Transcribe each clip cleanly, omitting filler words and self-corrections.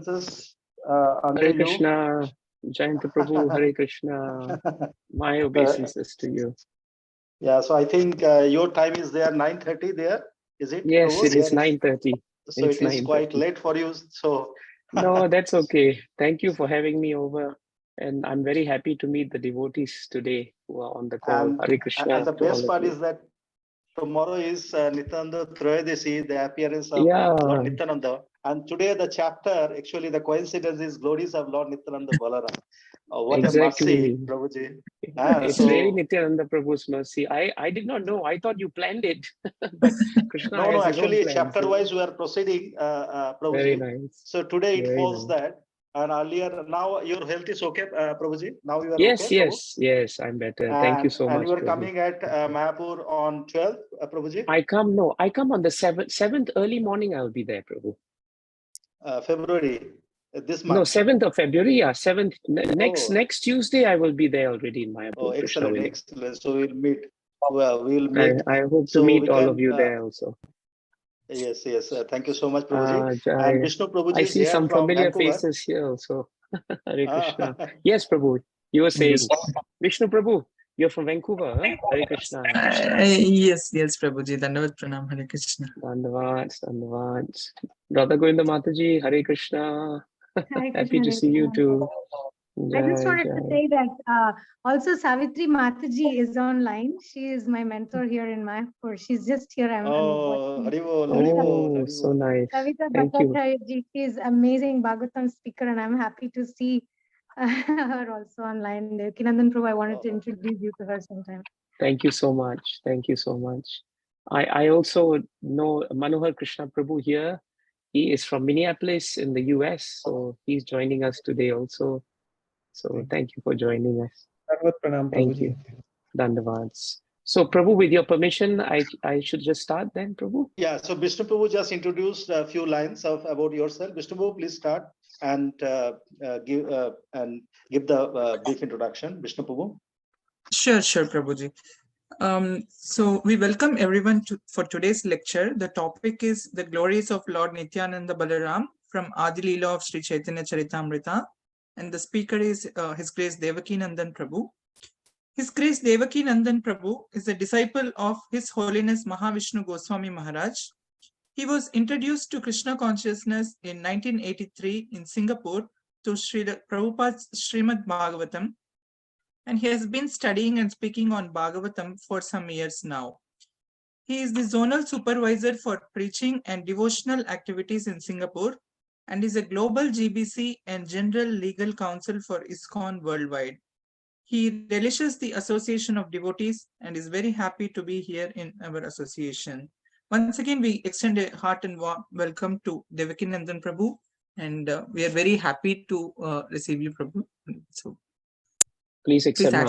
obeisances unto Hare you. Krishna, Jayanta Prabhu, Hare Krishna. My obeisances to you. Yeah, so I think your time is there 9:30 there, is it? Yes, Prabhu? it is 9:30. So It's it is quite 9:30. late for you. So No, that's okay. Thank you for having me over. And I'm very happy to meet the devotees today who are on the call. Hare Krishna and the to all best of part you. is that tomorrow is Nityananda Trayodasi, the appearance of Yeah. Lord Nityananda. And today the chapter, actually the coincidence is Glories of Lord Nityananda Balarama. What Exactly. a mercy, Prabhuji. It's really Nityananda Prabhu's mercy. I did not know. I thought you planned it. But Krishna No, has his own actually plans. chapter wise we are proceeding, Prabhuji. Very nice. So today it Very falls nice. that. And earlier, now your health is okay, Prabhuji? Now you are Yes, okay, yes, yes, I'm better. Thank you so much. And you are Prabhu. coming at Mayapur on 12th, Prabhuji? I come on the 7th early morning. I'll be there, Prabhu. February, this month. No, 7th of February. Yeah, 7th. Next Tuesday, I will be there already in Mayapur. Oh, excellent, Krishna excellent. So we'll meet. Well, we'll meet. I hope to meet all of you there also. Yes, yes. Thank you so much, Prabhuji. And Vishnu Prabhuji I is see here some from familiar Vancouver. faces here also. Hare Krishna. Yes, Prabhu. You were saying, Vishnu Prabhu, you're from Vancouver, huh? Hare Krishna. Yes, Prabhuji. Dandavad Pranam, Hare Krishna. Dandavad. Radha Govinda Mataji, Hare Krishna. Hare Happy Krishna, to see you too. I just wanted to say that also Savitri Mataji is online. She is my mentor here in Mayapur. She's just here. I'm Oh, so nice. Savita Thank you. Bhattacharya, she is amazing Bhagavatam speaker, and I'm happy to see her also online. Devakinandan Prabhu, I wanted to introduce you to her sometime. Thank you so much. Thank you so much. I also know Manohar Krishna Prabhu here. He is from Minneapolis in the US, so he's joining us today also. So thank you for joining us. Thank you. Dandavats. So Prabhu, with your permission, I should just start then, Prabhu? Yeah, so Vishnu Prabhu just introduced a few lines about yourself. Vishnu Prabhu, please start and give the brief introduction. Vishnu Prabhu. Sure, Prabhuji. So we welcome everyone for today's lecture. The topic is the glories of Lord Nityananda Balaram from Adi Leela of Sri Caitanya Caritamrta. And the speaker is His Grace Devakinandan Prabhu. His Grace Devakinandan Prabhu is a disciple of His Holiness Mahavishnu Gosvami Maharaj. He was introduced to Krishna consciousness in 1983 in Singapore to Srila Prabhupada's Srimad Bhagavatam, and he has been studying and speaking on Bhagavatam for some years now. He is the Zonal Supervisor for Preaching and Devotional Activities in Singapore and is a Global GBC and General Legal Counsel for Iskcon worldwide. He relishes the association of devotees and is very happy to be here in our association. Once again, we extend a heart and warm welcome to Devakinandan Prabhu, and we are very happy to receive you, Prabhu. So please accept our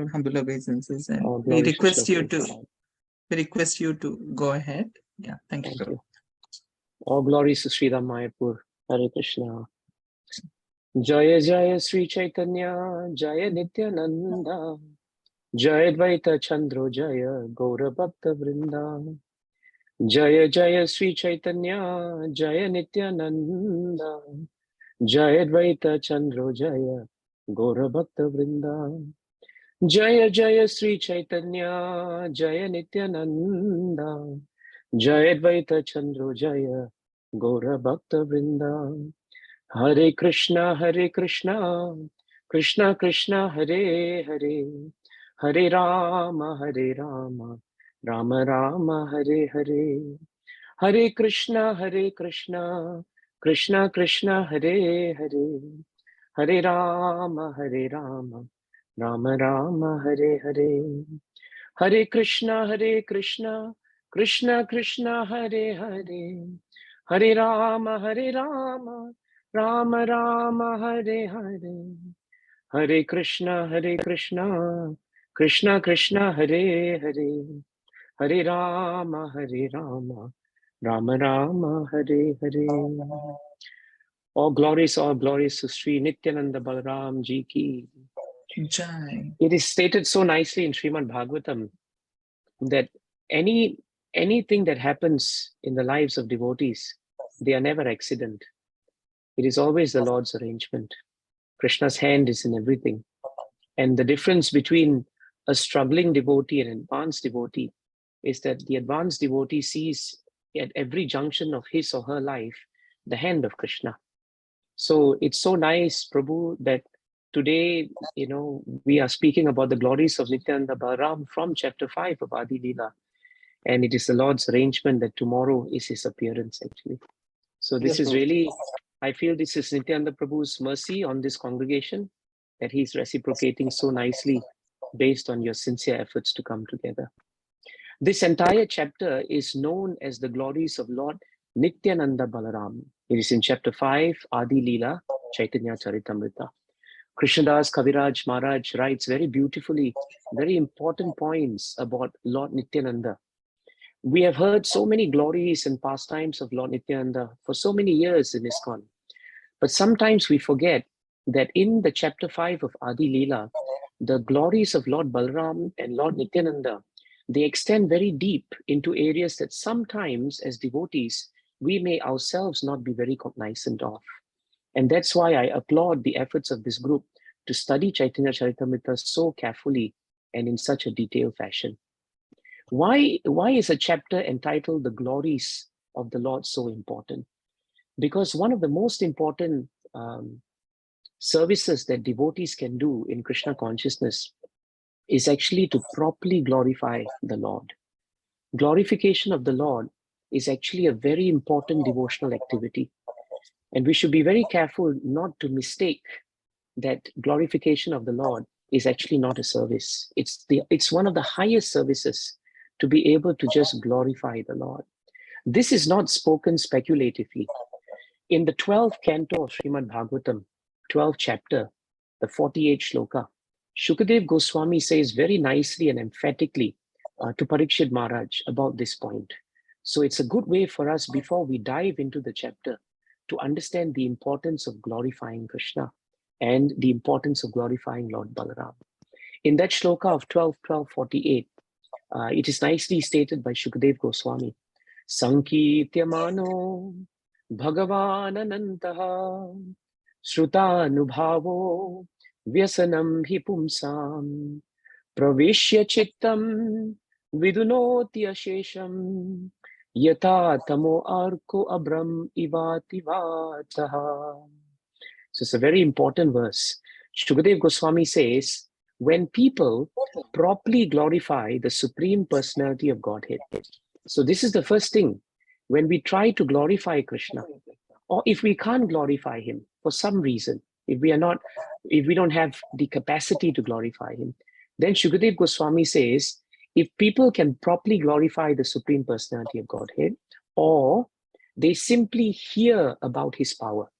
humble obeisances, and we request you to go ahead. Yeah, thank you. All glories to Sri Mayapur. Hare Krishna. Jaya Jaya Sri Caitanya, Jaya Nityananda, Jaya Dvaita Chandro Jaya Gaura Bhakta Vrinda. Jaya Jaya Sri Caitanya, Jaya Nityananda, Jaya Dvaita Chandro Jaya Gaura Bhakta Vrinda. Jaya Jaya Sri Caitanya, Jaya Nityananda, Jaya Dvaita Chandro Jaya Gaura Bhakta Vrinda. Hare Krishna, Krishna Krishna, Hare Hare, Hare Rama, Rama Rama, Hare Hare. Hare Krishna, Krishna Krishna, Hare Hare, Hare Rama, Rama Rama, Hare Hare. Hare Krishna, Krishna Krishna, Hare Hare, Hare Rama, Rama Rama, Hare Hare. Hare Krishna, Krishna Krishna, Hare Hare, Hare Rama, Rama Rama, Hare Hare. All glories to Sri Nityananda Balaram Ji ki. Jai. It is stated so nicely in Srimad Bhagavatam that anything that happens in the lives of devotees, they are never accident. It is always the Lord's arrangement. Krishna's hand is in everything. And the difference between a struggling devotee and an advanced devotee is that the advanced devotee sees at every junction of his or her life the hand of Krishna. So it's so nice, Prabhu, that today, we are speaking about the glories of Nityananda Balaram from chapter 5 of Adi Leela. And it is the Lord's arrangement that tomorrow is his appearance, actually. So this Yes, is Prabhu. really, I feel this is Nityananda Prabhu's mercy on this congregation, that he's reciprocating so nicely based on your sincere efforts to come together. This entire chapter is known as the glories of Lord Nityananda Balaram. It is in chapter 5, Adi Leela, Caitanya caritamrta. Krishnadas Kaviraj Maharaj writes very beautifully, very important points about Lord Nityananda. We have heard so many glories and pastimes of Lord Nityananda for so many years in Iskcon. But sometimes we forget that in the chapter 5 of Adi Leela, the glories of Lord Balaram and Lord Nityananda, they extend very deep into areas that sometimes as devotees, we may ourselves not be very cognizant of. And that's why I applaud the efforts of this group to study Caitanya Charitamrita so carefully and in such a detailed fashion. Why is a chapter entitled The Glories of the Lord so important? Because one of the most important services that devotees can do in Krishna consciousness is actually to properly glorify the Lord. Glorification of the Lord is actually a very important devotional activity. And we should be very careful not to mistake that glorification of the Lord is actually not a service. It's one of the highest services to be able to just glorify the Lord. This is not spoken speculatively. In the 12th canto of Srimad Bhagavatam, 12th chapter, the 48th shloka, Shukadev Goswami says very nicely and emphatically to Parikshit Maharaj about this point. So it's a good way for us, before we dive into the chapter, to understand the importance of glorifying Krishna and the importance of glorifying Lord Balaram. In that shloka of 12:12:48, it is nicely stated by Shukadev Goswami, Sankirtyamano Bhagavan Anantaha Shrutanubhavo Vyasanam hi pumsam Pravishya chittam Vidunoti ashesham Yata tamo arko abram ivati vataha. So it's a very important verse. Shukadev Goswami says, when people properly glorify the Supreme Personality of Godhead. So this is the first thing. When we try to glorify Krishna, or if we can't glorify him for some reason, if we don't have the capacity to glorify him, then Shukadev Goswami says, if people can properly glorify the Supreme Personality of Godhead, or they simply hear about his power.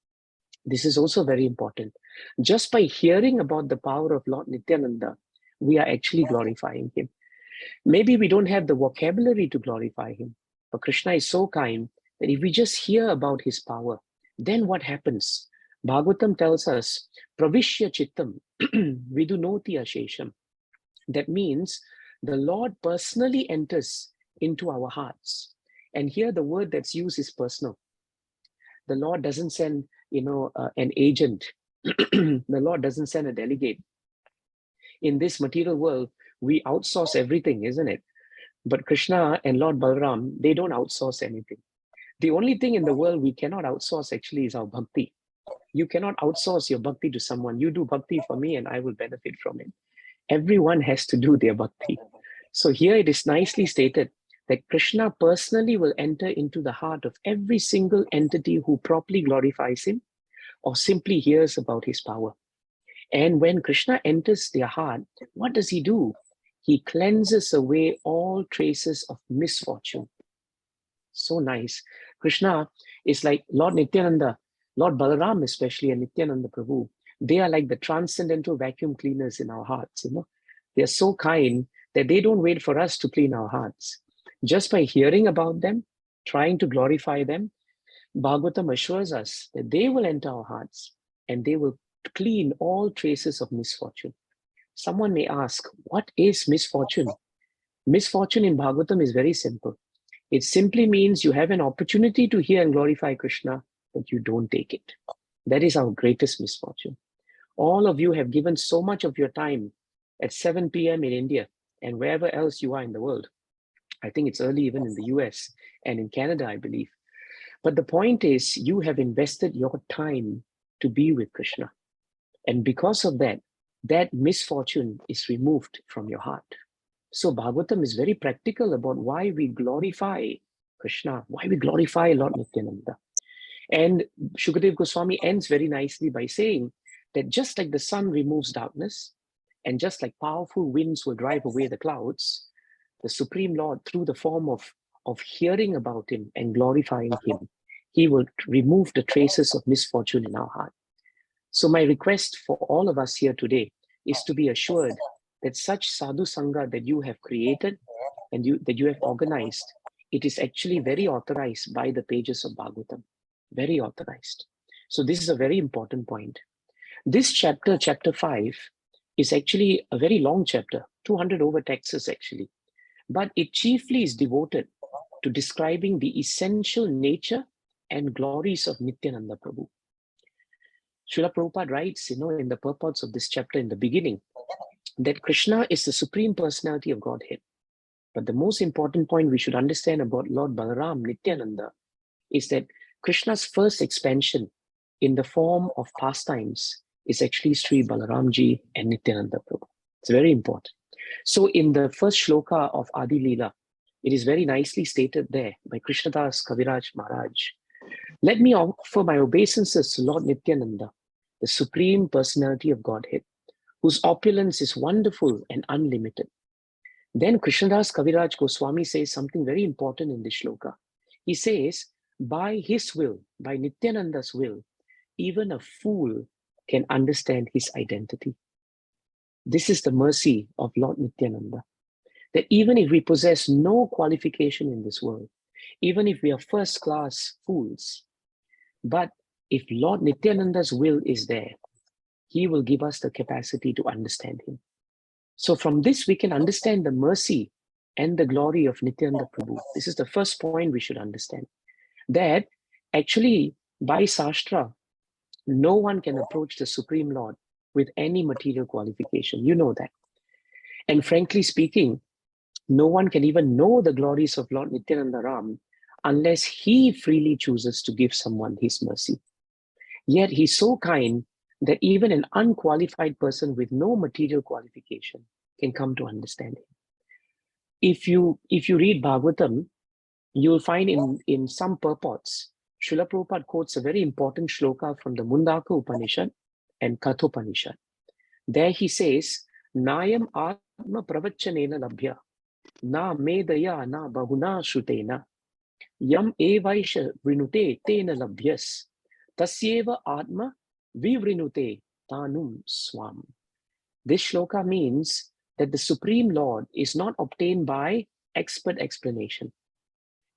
This is also very important. Just by hearing about the power of Lord Nityananda, we are actually glorifying him. Maybe we don't have the vocabulary to glorify him, but Krishna is so kind that if we just hear about his power, then what happens? Bhagavatam tells us, Pravishya chittam vidunoti ashesham. That means the Lord personally enters into our hearts. And here the word that's used is personal. The Lord doesn't send, an agent. The Lord doesn't send a delegate. In this material world, we outsource everything, isn't it? But Krishna and Lord Balaram, they don't outsource anything. The only thing in the world we cannot outsource actually is our bhakti. You cannot outsource your bhakti to someone. You do bhakti for me and I will benefit from it. Everyone has to do their bhakti. So here it is nicely stated that Krishna personally will enter into the heart of every single entity who properly glorifies him or simply hears about his power. And when Krishna enters their heart, what does he do? He cleanses away all traces of misfortune. So nice. Krishna is like Lord Nityananda, Lord Balaram especially, and Nityananda Prabhu. They are like the transcendental vacuum cleaners in our hearts. They are so kind that they don't wait for us to clean our hearts. Just by hearing about them, trying to glorify them, Bhagavatam assures us that they will enter our hearts and they will clean all traces of misfortune. Someone may ask, what is misfortune? Misfortune in Bhagavatam is very simple. It simply means you have an opportunity to hear and glorify Krishna, but you don't take it. That is our greatest misfortune. All of you have given so much of your time at 7 p.m. in India and wherever else you are in the world. I think it's early even in the US and in Canada, I believe. But the point is, you have invested your time to be with Krishna. And because of that, that misfortune is removed from your heart. So Bhagavatam is very practical about why we glorify Krishna, why we glorify Lord Nityananda. And Shukadeva Goswami ends very nicely by saying that just like the sun removes darkness, and just like powerful winds will drive away the clouds, the Supreme Lord, through the form of hearing about him and glorifying him, he will remove the traces of misfortune in our heart. So my request for all of us here today is to be assured that such sadhu sangha that you have created and that you have organized, it is actually very authorized by the pages of Bhagavatam, very authorized. So this is a very important point. This chapter, chapter 5, is actually a very long chapter, 200 over texts actually, but it chiefly is devoted to describing the essential nature and glories of Nityananda Prabhu. Srila Prabhupada writes, in the purports of this chapter in the beginning, that Krishna is the Supreme Personality of Godhead. But the most important point we should understand about Lord Balaram Nityananda is that Krishna's first expansion in the form of pastimes is actually Sri Balaramji and Nityananda Prabhu. It's very important. So in the first shloka of Adi Leela, it is very nicely stated there by Krishnadas Kaviraj Maharaj. Let me offer my obeisances to Lord Nityananda, the Supreme Personality of Godhead, whose opulence is wonderful and unlimited. Then Krishnadas Kaviraj Goswami says something very important in this shloka. He says, by his will, by Nityananda's will, even a fool can understand his identity. This is the mercy of Lord Nityananda, that even if we possess no qualification in this world, even if we are first-class fools, but if Lord Nityananda's will is there, he will give us the capacity to understand him. So from this, we can understand the mercy and the glory of Nityananda Prabhu. This is the first point we should understand. That actually, by Shastra, no one can approach the Supreme Lord with any material qualification. You know that. And frankly speaking, no one can even know the glories of Lord Nityananda Ram unless he freely chooses to give someone his mercy. Yet he's so kind that even an unqualified person with no material qualification can come to understand him. If you read Bhagavatam, you'll find in some purports, Srila Prabhupada quotes a very important shloka from the Mundaka Upanishad and Kathopanishad. There he says, Nayam Atma Pravachanena Labhya, Na Medaya Na Bahuna Shrutena, Yam Evaisha Vrinute Tena Labhyas, Tasyeva Atma Vivrinute Tanum Swam. This shloka means that the Supreme Lord is not obtained by expert explanation.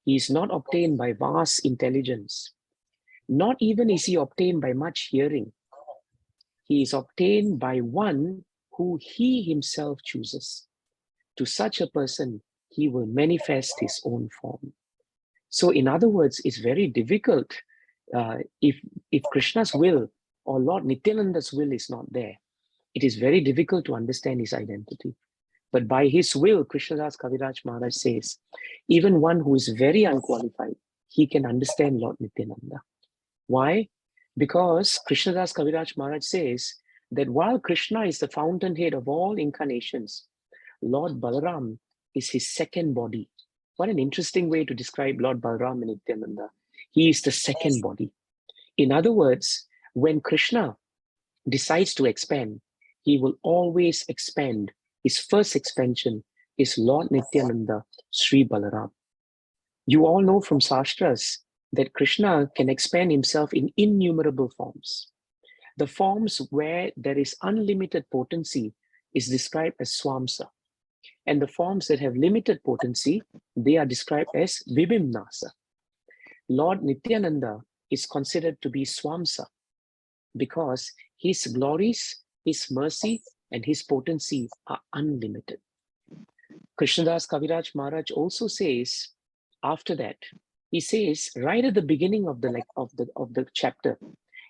He is not obtained by vast intelligence. Not even is he obtained by much hearing. He is obtained by one who he himself chooses. To such a person, he will manifest his own form. So in other words, it's very difficult if Krishna's will or Lord Nityananda's will is not there. It is very difficult to understand his identity. But by his will, Krishnadas Kaviraj Maharaj says, even one who is very unqualified, he can understand Lord Nityananda. Why? Because Krishnadas Kaviraj Maharaj says that while Krishna is the fountainhead of all incarnations, Lord Balaram is his second body. What an interesting way to describe Lord Balaram and Nityananda. He is the second body. In other words, when Krishna decides to expand, he will always expand. His first expansion is Lord Nityananda, Sri Balaram. You all know from Shastras that Krishna can expand himself in innumerable forms. The forms where there is unlimited potency is described as Swamsa. And the forms that have limited potency, they are described as Vibhimnasa. Lord Nityananda is considered to be Swamsa because his glories, his mercy, and his potency are unlimited. Krishnadas Kaviraj Maharaj also says, after that, he says right at the beginning of the chapter,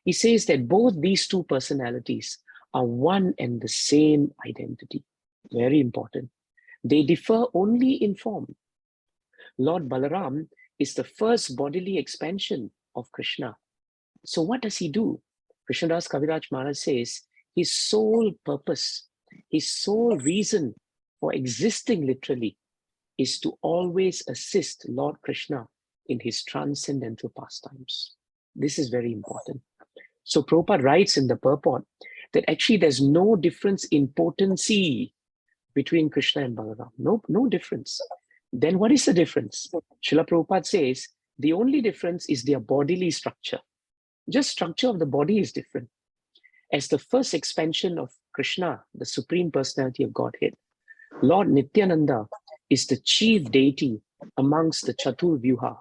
He says that both these two personalities are one and the same identity. Very important. They differ only in form. Lord Balaram is the first bodily expansion of Krishna. So what does he do? Krishnadas Kaviraj Maharaj says his sole purpose, his sole reason for existing literally is to always assist Lord Krishna in his transcendental pastimes. This is very important. So Prabhupada writes in the purport that actually there's no difference in potency between Krishna and Balaram. No difference. Then what is the difference? Srila Prabhupada says the only difference is their bodily structure. Just structure of the body is different. As the first expansion of Krishna, the Supreme Personality of Godhead, Lord Nityananda is the chief deity amongst the Chatur Vyuha,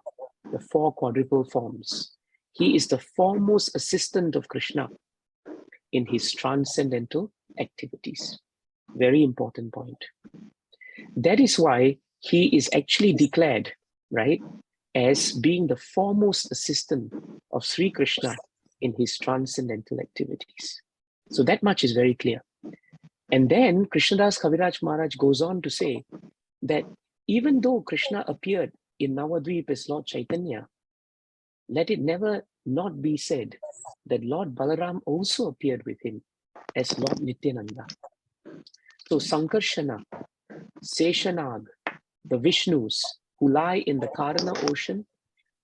the four quadruple forms. He is the foremost assistant of Krishna in his transcendental activities. Very important point. That is why he is actually declared, right, as being the foremost assistant of Sri Krishna in his transcendental activities. So that much is very clear. And then Krishnadas Kaviraj Maharaj goes on to say that even though Krishna appeared in Navadvip as Lord Caitanya, let it never not be said that Lord Balaram also appeared with him as Lord Nityananda. So Sankarshana, Seshanag, the Vishnus who lie in the Karana ocean,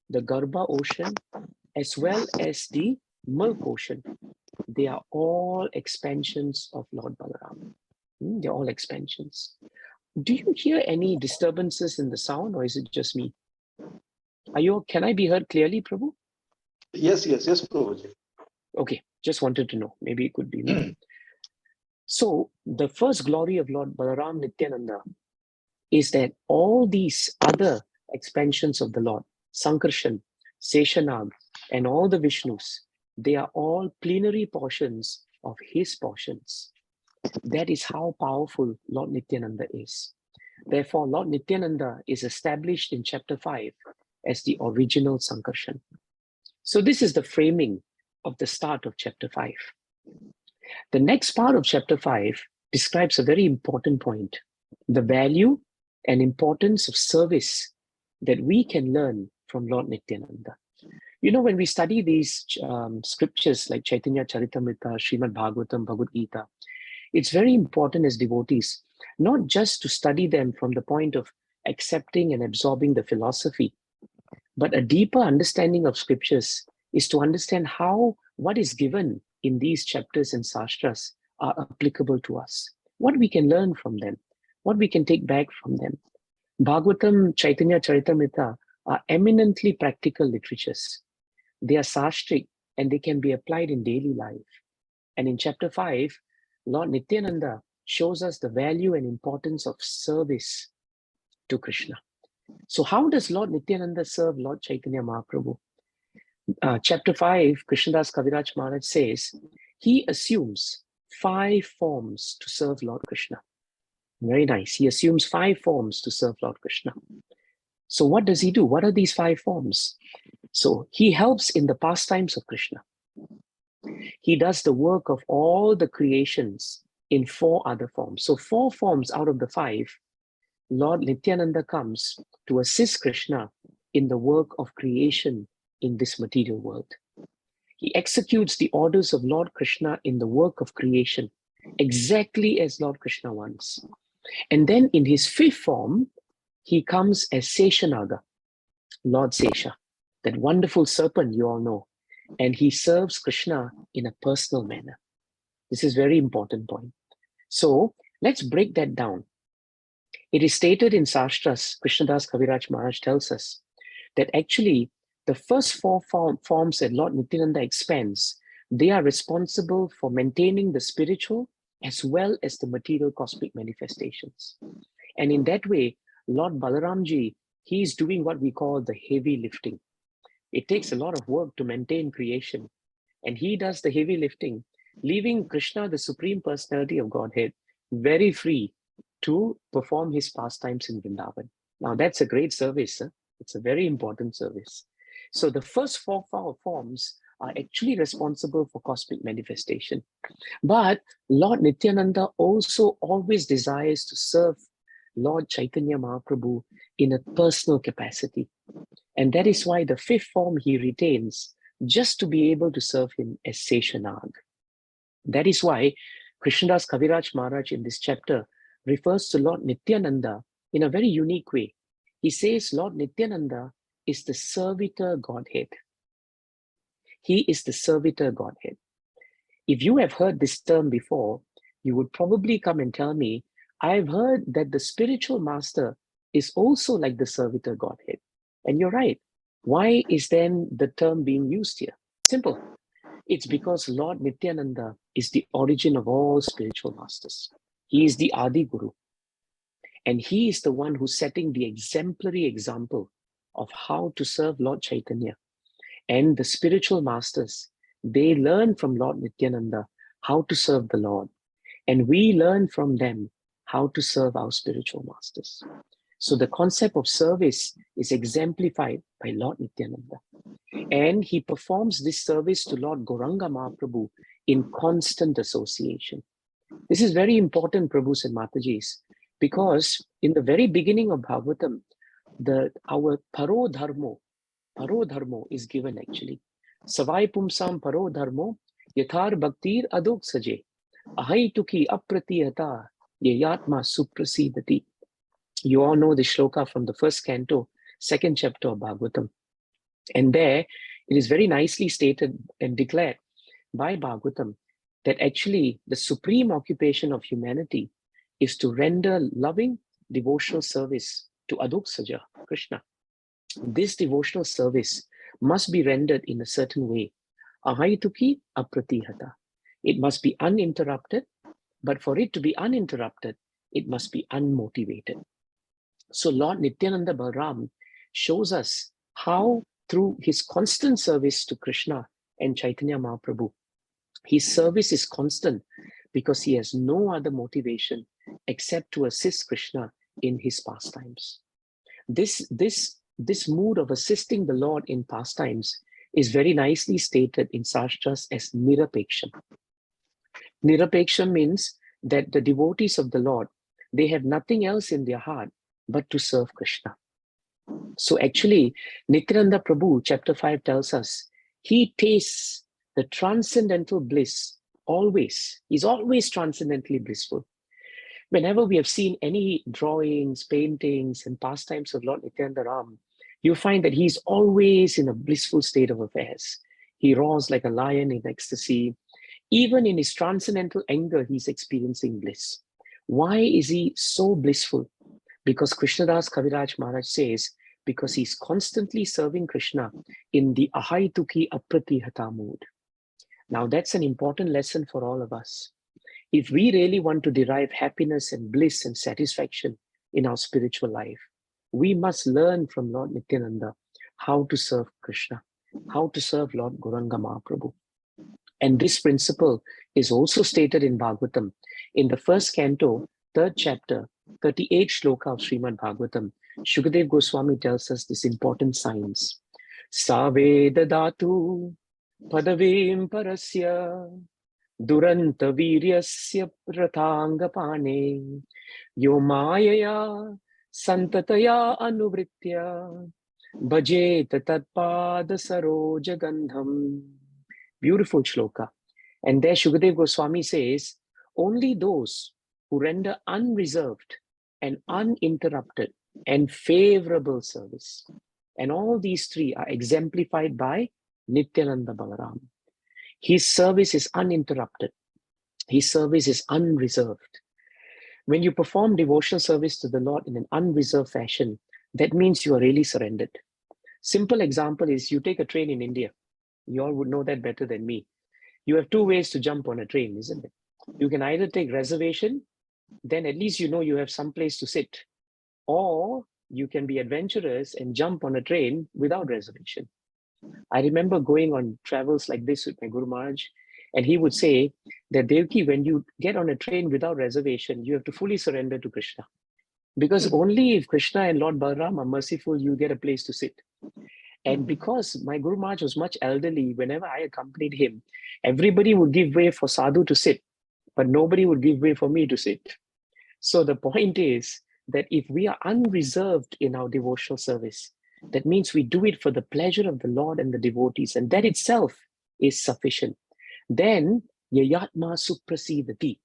the Garbha ocean, as well as the Milk ocean, they are all expansions of Lord Balaram. They're all expansions. Do you hear any disturbances in the sound, or is it just me? Can I be heard clearly, Prabhu? Yes, Prabhuji. Okay, just wanted to know. Maybe it could be me. So the first glory of Lord Balaram Nityananda is that all these other expansions of the Lord, Sankarshan, Seshanag, and all the Vishnus, they are all plenary portions of his portions. That is how powerful Lord Nityananda is. Therefore, Lord Nityananda is established in chapter 5 as the original Sankarshan. So this is the framing of the start of chapter 5. The next part of chapter 5 describes a very important point, the value and importance of service that we can learn from Lord Nityananda. You know, when we study these scriptures like Caitanya Charitamrta, Srimad Bhagavatam, Bhagavad Gita, it's very important as devotees, not just to study them from the point of accepting and absorbing the philosophy, but a deeper understanding of scriptures is to understand how what is given in these chapters and sastras are applicable to us, what we can learn from them, what we can take back from them. Bhagavatam, Caitanya Charitamrita are eminently practical literatures. They are sastric and they can be applied in daily life. And in chapter 5, Lord Nityananda shows us the value and importance of service to Krishna. So how does Lord Nityananda serve Lord Chaitanya Mahaprabhu? Chapter 5, Krishnadas Kaviraj Maharaj says, he assumes 5 forms to serve Lord Krishna. Very nice. He assumes 5 forms to serve Lord Krishna. So what does he do? What are these 5 forms? So he helps in the pastimes of Krishna. He does the work of all the creations in 4 other forms. So 4 forms out of the 5, Lord Nityananda comes to assist Krishna in the work of creation in this material world. He executes the orders of Lord Krishna in the work of creation, exactly as Lord Krishna wants. And then in his 5th form, he comes as Seshanaga, Lord Sesha, that wonderful serpent you all know. And he serves Krishna in a personal manner. This is a very important point. So let's break that down. It is stated in Sastras, Krishnadas Kaviraj Maharaj tells us that actually the first 4 forms that Lord Nityananda expands, they are responsible for maintaining the spiritual as well as the material cosmic manifestations. And in that way, Lord Balaramji, he is doing what we call the heavy lifting. It takes a lot of work to maintain creation. And he does the heavy lifting, leaving Krishna, the Supreme Personality of Godhead, very free to perform his pastimes in Vrindavan. Now that's a great service. It's a very important service. So the first 4 forms are actually responsible for cosmic manifestation. But Lord Nityananda also always desires to serve Lord Caitanya Mahaprabhu in a personal capacity. And that is why the fifth form he retains, just to be able to serve him as Seshanag. That is why Krishnadas Kaviraj Maharaj in this chapter refers to Lord Nityananda in a very unique way. He says Lord Nityananda is the servitor Godhead. He is the servitor Godhead. If you have heard this term before, you would probably come and tell me, I've heard that the spiritual master is also like the servitor Godhead. And you're right. Why is then the term being used here? Simple. It's because Lord Nityananda is the origin of all spiritual masters. He is the Adi Guru. And he is the one who's setting the exemplary example of how to serve Lord Chaitanya. And the spiritual masters, they learn from Lord Nityananda how to serve the Lord. And we learn from them how to serve our spiritual masters. So the concept of service is exemplified by Lord Nityananda. And he performs this service to Lord Gauranga Mahaprabhu in constant association. This is very important, Prabhus and Matajis, because in the very beginning of Bhagavatam, our paro dharmo is given actually. Savai pumsam paro dharmo yathar bhaktir adok saje ahaituki apratiyata yayatma suprasidati. You all know the shloka from the first canto, second chapter of Bhagavatam. And there it is very nicely stated and declared by Bhagavatam that actually the supreme occupation of humanity is to render loving devotional service to Adoksaja, Krishna. This devotional service must be rendered in a certain way. Ahaituki apratihata. It must be uninterrupted, but for it to be uninterrupted, it must be unmotivated. So Lord Nityananda Balaram shows us how through his constant service to Krishna and Chaitanya Mahaprabhu, his service is constant because he has no other motivation except to assist Krishna in his pastimes. This mood of assisting the Lord in pastimes is very nicely stated in Shastras as nirapeksham. Nirapeksham means that the devotees of the Lord, they have nothing else in their heart but to serve Krishna. So actually, Nityananda Prabhu, chapter 5 tells us, he tastes the transcendental bliss always. He's always transcendently blissful. Whenever we have seen any drawings, paintings, and pastimes of Lord Nityananda Ram, you find that he's always in a blissful state of affairs. He roars like a lion in ecstasy. Even in his transcendental anger, he's experiencing bliss. Why is he so blissful? Because Krishnadas Kaviraj Maharaj says, because he's constantly serving Krishna in the ahaituki apratihata mood. Now that's an important lesson for all of us. If we really want to derive happiness and bliss and satisfaction in our spiritual life, we must learn from Lord Nityananda how to serve Krishna, how to serve Lord Gauranga Mahaprabhu. And this principle is also stated in Bhagavatam. In the first canto, third chapter, 38 shloka of Srimad Bhagavatam, Shukadev Goswami tells us this important science. Save dadatu padavim parasya duranta viryasya prathangapane yomayaya santataya anuvritya bhajet tatpada saroja gandham. Beautiful shloka. And there Shukadev Goswami says, only those who render unreserved and uninterrupted and favorable service. And all these three are exemplified by Nityananda Balaram. His service is uninterrupted. His service is unreserved. When you perform devotional service to the Lord in an unreserved fashion, that means you are really surrendered. Simple example is you take a train in India. You all would know that better than me. You have two ways to jump on a train, isn't it? You can either take reservation, then at least you know you have some place to sit. Or you can be adventurous and jump on a train without reservation. I remember going on travels like this with my Guru Maharaj, and he would say that, Devki, when you get on a train without reservation, you have to fully surrender to Krishna. Because only if Krishna and Lord Balaram are merciful, you get a place to sit. And because my Guru Maharaj was much elderly, whenever I accompanied him, everybody would give way for sadhu to sit, but nobody would give way for me to sit. So the point is that if we are unreserved in our devotional service, that means we do it for the pleasure of the Lord and the devotees, and that itself is sufficient. Then yayatma suprasidati,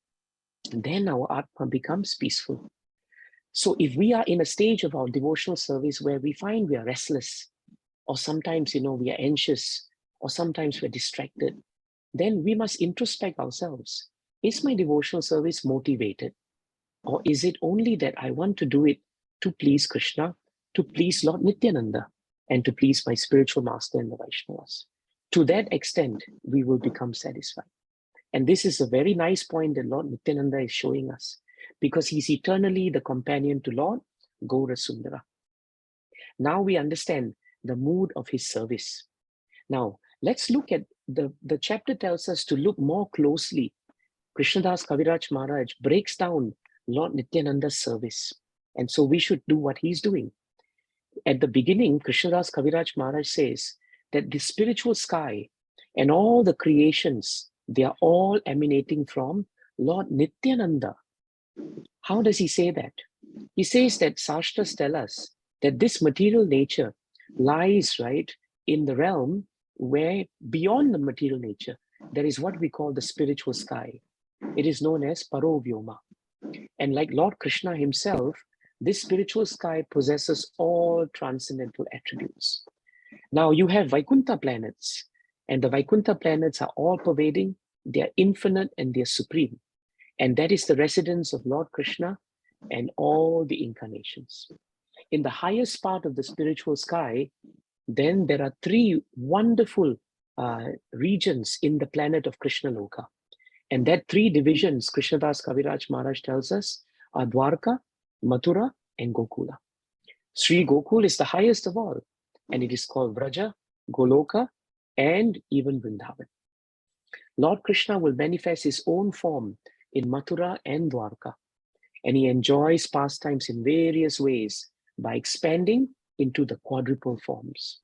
then our atma becomes peaceful. So if we are in a stage of our devotional service where we find we are restless, or sometimes, we are anxious, or sometimes we're distracted, then we must introspect ourselves. Is my devotional service motivated? Or is it only that I want to do it to please Krishna, to please Lord Nityananda, and to please my spiritual master and the Vaishnavas? To that extent, we will become satisfied. And this is a very nice point that Lord Nityananda is showing us, because he's eternally the companion to Lord Gaura Sundara. Now we understand the mood of his service. Now, let's look at the chapter tells us to look more closely. Krishnadas Kaviraj Maharaj breaks down Lord Nityananda's service. And so we should do what he's doing. At the beginning, Krishnadas Kaviraj Maharaj says that the spiritual sky and all the creations, they are all emanating from Lord Nityananda. How does he say that? He says that Shastras tell us that this material nature lies, right, in the realm where beyond the material nature, there is what we call the spiritual sky. It is known as Parovyoma. And like Lord Krishna himself, this spiritual sky possesses all transcendental attributes. Now you have Vaikuntha planets, and the Vaikuntha planets are all pervading, they are infinite and they are supreme. And that is the residence of Lord Krishna and all the incarnations. In the highest part of the spiritual sky, then there are three wonderful regions in the planet of Krishna Loka. And that three divisions, Krishnadas Kaviraj Maharaj tells us, are Dwarka, Mathura, and Gokula. Sri Gokul is the highest of all, and it is called Vraja, Goloka, and even Vrindavan. Lord Krishna will manifest his own form in Mathura and Dwarka, and he enjoys pastimes in various ways by expanding into the quadruple forms.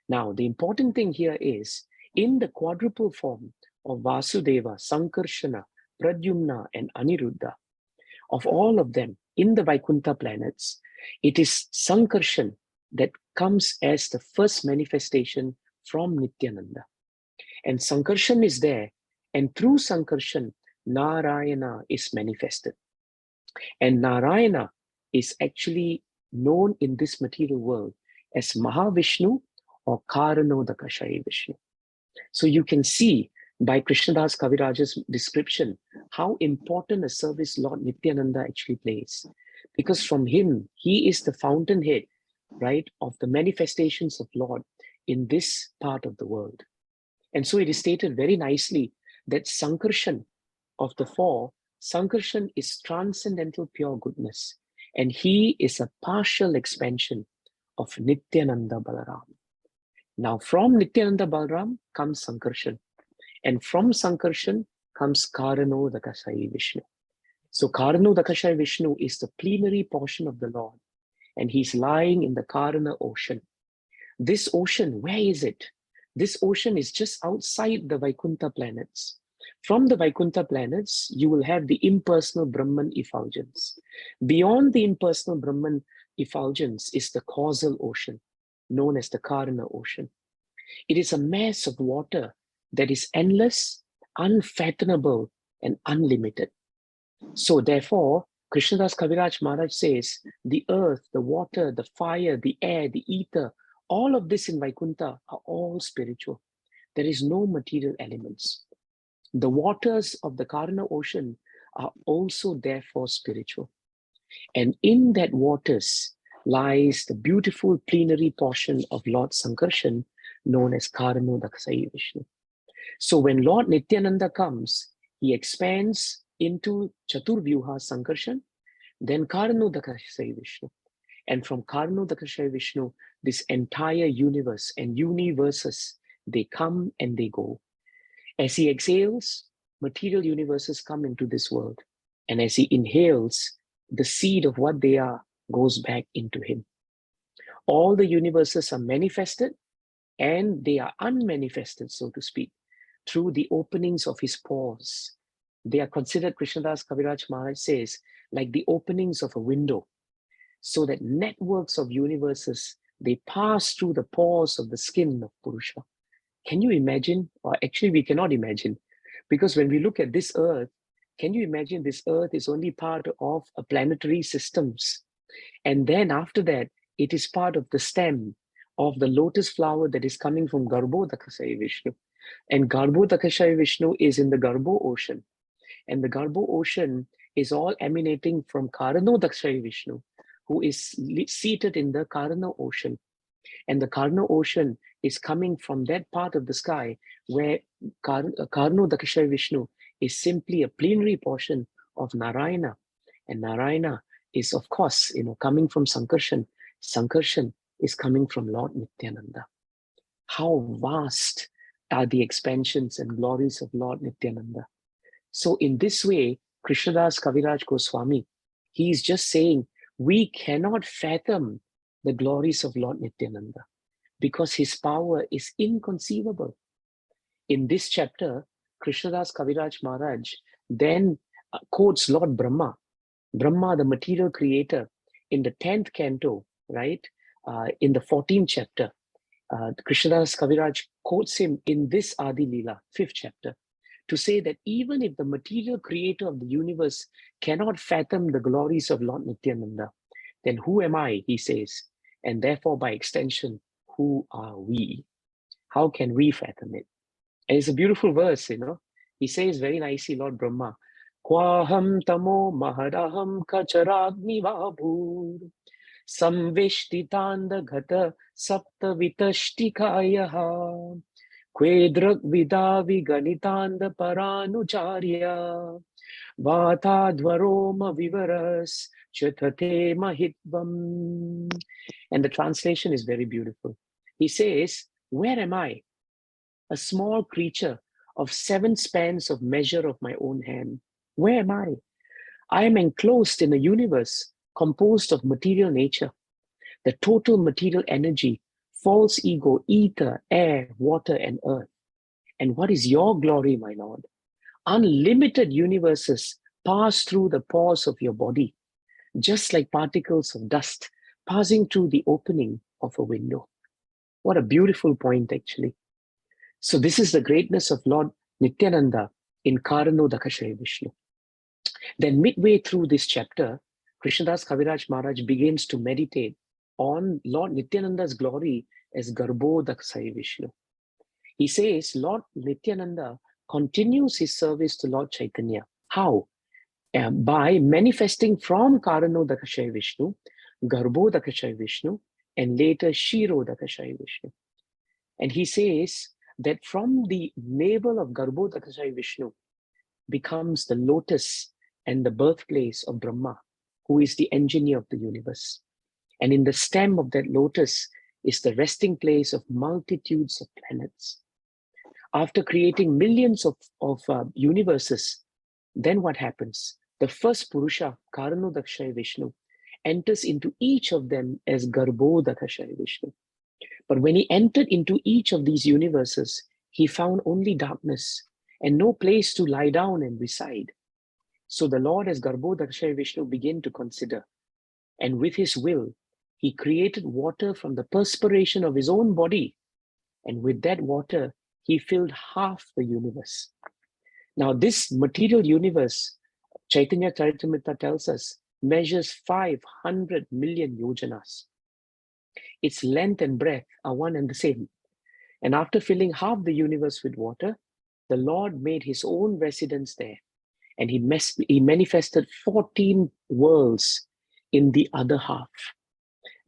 Now, the important thing here is, in the quadruple form of Vasudeva, Sankarshana, Pradyumna, and Aniruddha, of all of them in the Vaikuntha planets, it is Sankarshan that comes as the first manifestation from Nityananda. And Sankarshan is there, and through Sankarshan, Narayana is manifested. And Narayana is actually known in this material world as Mahavishnu or Karanodakashaya Vishnu. So you can see by Krishnadas Kaviraj's description how important a service Lord Nityananda actually plays. Because from him, he is the fountainhead, right, of the manifestations of Lord in this part of the world. And so it is stated very nicely that Sankarshan of the four, Sankarshan is transcendental pure goodness. And he is a partial expansion of Nityananda Balaram. Now from Nityananda Balaram comes Sankarshan. And from Sankarshan comes Karanodakashaya Vishnu. So Karanodakashaya Vishnu is the plenary portion of the Lord. And he's lying in the Karana ocean. This ocean, where is it? This ocean is just outside the Vaikuntha planets. From the Vaikuntha planets, you will have the impersonal Brahman effulgence. Beyond the impersonal Brahman effulgence is the causal ocean, known as the Karana ocean. It is a mass of water that is endless, unfathomable, and unlimited. So therefore, Krishnadas Kaviraj Maharaj says, the earth, the water, the fire, the air, the ether, all of this in Vaikuntha are all spiritual. There is no material elements. The waters of the Karana ocean are also therefore spiritual. And in that waters lies the beautiful plenary portion of Lord Sankarshan, known as Karanodakashaya Vishnu. So when Lord Nityananda comes, he expands into Chaturvyuha Sankarshan, then Karanodakashaya Vishnu. And from Karanodakashaya Vishnu, this entire universe and universes, they come and they go. As he exhales, material universes come into this world. And as he inhales, the seed of what they are goes back into him. All the universes are manifested and they are unmanifested, so to speak, through the openings of his pores. They are considered, Krishnadas Kaviraj Maharaj says, like the openings of a window, so that networks of universes, they pass through the pores of the skin of Purusha. Can you imagine? Or actually, we cannot imagine, because when we look at this earth, can you imagine this earth is only part of a planetary systems? And then after that, it is part of the stem of the lotus flower that is coming from Garbhodakasaya Vishnu. And Garbhodakasaya Vishnu is in the Garbho ocean. And the Garbho ocean is all emanating from Karanodakasaya Vishnu, who is seated in the Karana ocean. And the Karna ocean is coming from that part of the sky where Karanodakasaya Vishnu is simply a plenary portion of Narayana. And Narayana is, of course, coming from Sankarshan. Sankarshan is coming from Lord Nityananda. How vast are the expansions and glories of Lord Nityananda. So in this way, Krishnadas Kaviraj Goswami, he is just saying, we cannot fathom the glories of Lord Nityananda because his power is inconceivable. In this chapter, Krishnadas Kaviraj Maharaj then quotes Lord Brahma, the material creator, in the 10th canto, right? In the 14th chapter. Krishnadas Kaviraj quotes him in this Adi Leela, 5th chapter, to say that even if the material creator of the universe cannot fathom the glories of Lord Nityananda, then who am I, he says, and therefore by extension, who are we? How can we fathom it? And it's a beautiful verse, He says very nicely, Lord Brahma, Kwaham tamo mahadaham kacharagni vabhur samveshtitanda ghata sapta vitashtikaya Kvedrak vidavi ganitanda paranucharya Vatadvaroma vivaras chatate mahitvam. And the translation is very beautiful. He says, where am I? A small creature of 7 spans of measure of my own hand. Where am I? I am enclosed in a universe composed of material nature, the total material energy, false ego, ether, air, water, and earth. And what is your glory, my Lord? Unlimited universes pass through the pores of your body, just like particles of dust passing through the opening of a window. What a beautiful point, actually. So this is the greatness of Lord Nityananda in Karanodakasaya Vishnu. Then midway through this chapter, Krishnadas Kaviraj Maharaj begins to meditate on Lord Nityananda's glory as Garbhodakasaya Vishnu. He says Lord Nityananda continues his service to Lord Caitanya. How? By manifesting from Karanodakasaya Vishnu, Garbhodakasaya Vishnu, and later Shirodakasaya Vishnu. And he says that from the navel of Garbhodakasaya Vishnu becomes the lotus and the birthplace of Brahma, who is the engineer of the universe. And in the stem of that lotus is the resting place of multitudes of planets. After creating millions of universes, then what happens? The first Purusha, Karanodakasaya Vishnu, enters into each of them as Garbhodakasaya Vishnu. But when he entered into each of these universes, he found only darkness and no place to lie down and reside. So the Lord as Garbhodakasaya Vishnu began to consider, and with his will, he created water from the perspiration of his own body, and with that water, he filled half the universe. Now this material universe, Caitanya Caritamrta tells us, measures 500 million yojanas. Its length and breadth are one and the same. And after filling half the universe with water, the Lord made his own residence there. And he manifested 14 worlds in the other half.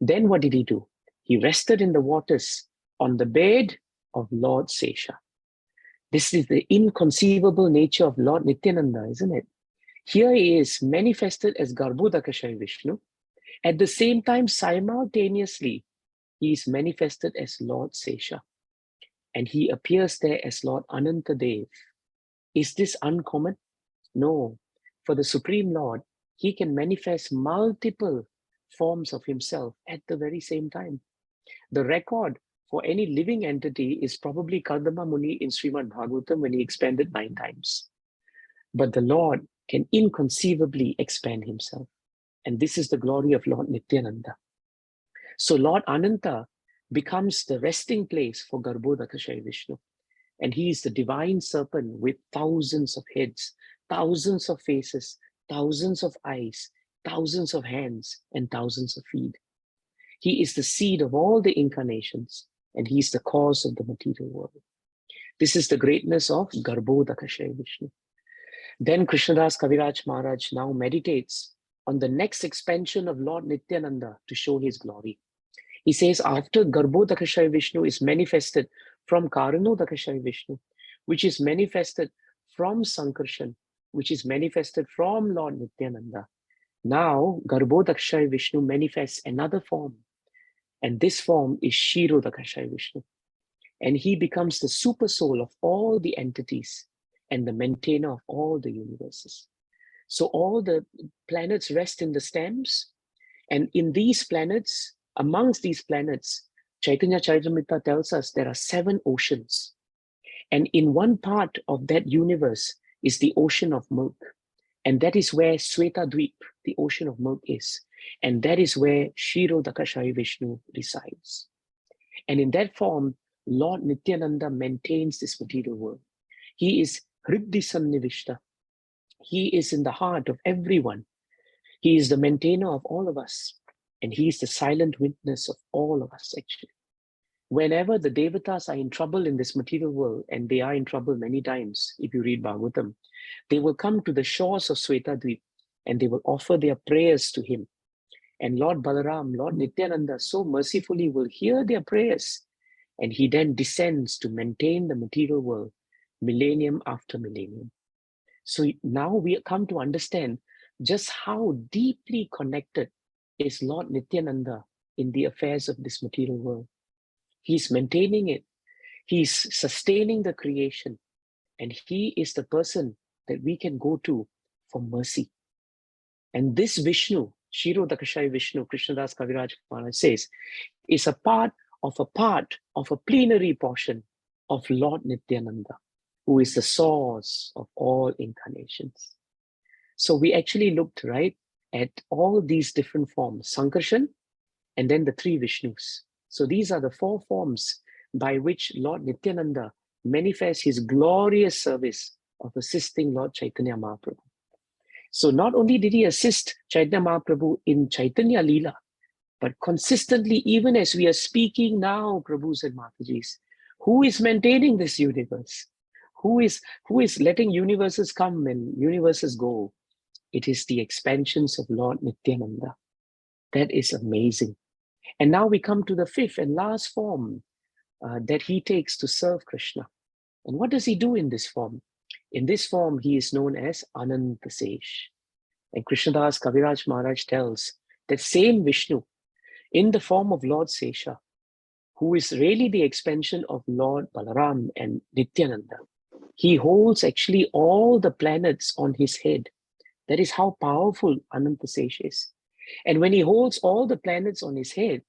Then what did he do? He rested in the waters on the bed of Lord Sesha. This is the inconceivable nature of Lord Nityananda, isn't it? Here he is manifested as Garbhodakasaya Vishnu. At the same time, simultaneously, he is manifested as Lord Sesha. And he appears there as Lord Anantadev. Is this uncommon? No. For the Supreme Lord, he can manifest multiple forms of himself at the very same time. The record for any living entity is probably Kardama Muni in Srimad Bhagavatam when he expanded 9 times. But the Lord can inconceivably expand himself. And this is the glory of Lord Nityananda. So Lord Ananta becomes the resting place for Garbhodakashayi Vishnu. And he is the divine serpent with thousands of heads, thousands of faces, thousands of eyes, thousands of hands, and thousands of feet. He is the seed of all the incarnations, and he is the cause of the material world. This is the greatness of Garbhodakashayi Vishnu. Then Krishnadas Kaviraj Maharaj now meditates on the next expansion of Lord Nityananda to show his glory. He says, after Garbhodakashayi Vishnu is manifested from Karanodakashayi Vishnu, which is manifested from Sankarshan, which is manifested from Lord Nityananda, now Garbhodakashayi Vishnu manifests another form. And this form is Kshirodakashayi Vishnu. And he becomes the super soul of all the entities and the maintainer of all the universes. So all the planets rest in the stems, and in these planets, amongst these planets, Caitanya Charitamrta tells us there are 7 oceans. And in one part of that universe is the ocean of milk. And that is where Swetadweep, the ocean of milk, is. And that is where Kshirodakashayi Vishnu resides. And in that form, Lord Nityananda maintains this material world. He is Hriddhi Sannivishta. He is in the heart of everyone. He is the maintainer of all of us. And he is the silent witness of all of us, actually. Whenever the devatas are in trouble in this material world, and they are in trouble many times, if you read Bhagavatam, they will come to the shores of Swetadweep and they will offer their prayers to him. And Lord Balaram, Lord Nityananda, so mercifully will hear their prayers. And he then descends to maintain the material world millennium after millennium. So now we come to understand just how deeply connected is Lord Nityananda in the affairs of this material world. He's maintaining it. He's sustaining the creation. And he is the person that we can go to for mercy. And this Vishnu, Kshirodakashayi Vishnu, Krishnadas Kaviraj Maharaj says, is a part of a plenary portion of Lord Nityananda, who is the source of all incarnations. So we actually looked, right, at all these different forms, Sankarshan, and then the 3 Vishnus. So these are the 4 forms by which Lord Nityananda manifests his glorious service of assisting Lord Chaitanya Mahaprabhu. So not only did he assist Chaitanya Mahaprabhu in Chaitanya Leela, but consistently, even as we are speaking now, Prabhus and Matajis, who is maintaining this universe? Who is letting universes come and universes go? It is the expansions of Lord Nityananda. That is amazing. And now we come to the 5th and last form that he takes to serve Krishna. And what does he do in this form? In this form, he is known as Anantasesh. And Krishnadas Kaviraj Maharaj tells that same Vishnu, in the form of Lord Sesha, who is really the expansion of Lord Balaram and Nityananda, he holds actually all the planets on his head. That is how powerful Anantasesh is. And when he holds all the planets on his head,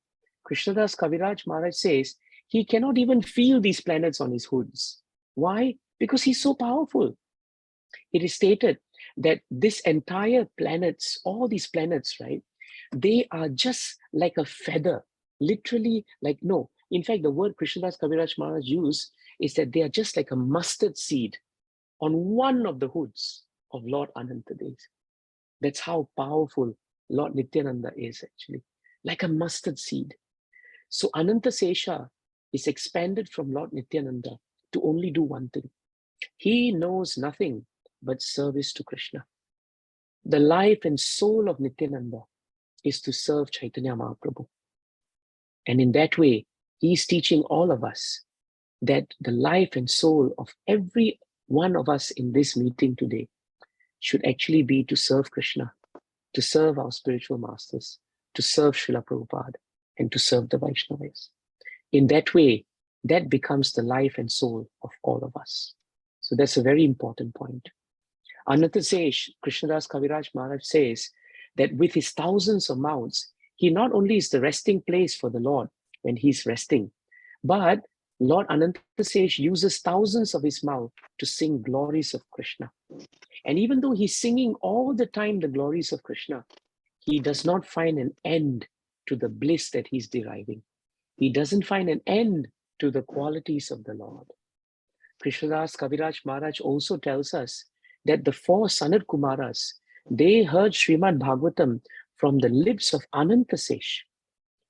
Krishnadas Kaviraj Maharaj says, he cannot even feel these planets on his hoods. Why? Because he's so powerful. It is stated that this entire planets, all these planets, right, they are just like a feather, literally like, no. In fact, the word Krishnadas Kaviraj Maharaj used is that they are just like a mustard seed on one of the hoods of Lord Anantadev. That's how powerful Lord Nityananda is actually, like a mustard seed. So Anantasesha is expanded from Lord Nityananda to only do one thing. He knows nothing but service to Krishna. The life and soul of Nityananda is to serve Chaitanya Mahaprabhu. And in that way, he is teaching all of us that the life and soul of every one of us in this meeting today should actually be to serve Krishna, to serve our spiritual masters, to serve Srila Prabhupada, and to serve the Vaishnavas. In that way, that becomes the life and soul of all of us. So that's a very important point. Anantasesh, Krishnadas Kaviraj Maharaj says that with his thousands of mouths, he not only is the resting place for the Lord when he's resting, But Lord Anantasesh uses thousands of his mouth to sing glories of Krishna. And even though he's singing all the time the glories of Krishna, he does not find an end to the bliss that he's deriving. He doesn't find an end to the qualities of the Lord. Krishnadas Kaviraj Maharaj also tells us that the 4 Sanat Kumaras, they heard Srimad Bhagavatam from the lips of Anantasesh,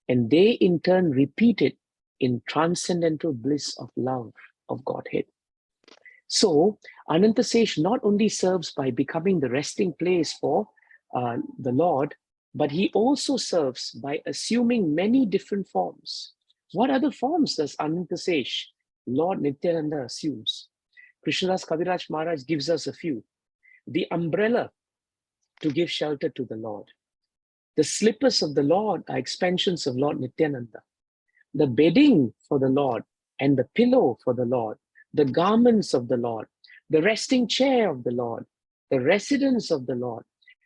and they in turn repeat it in transcendental bliss of love of Godhead. So Anantasesh not only serves by becoming the resting place for the Lord, but he also serves by assuming many different forms. What other forms does Anantasesh, Lord Nityananda, assumes? Krishnadas Kaviraj Maharaj gives us a few. The umbrella to give shelter to the Lord. The slippers of the Lord are expansions of Lord Nityananda. The bedding for the Lord and the pillow for the Lord, the garments of the Lord, the resting chair of the Lord, the residence of the Lord,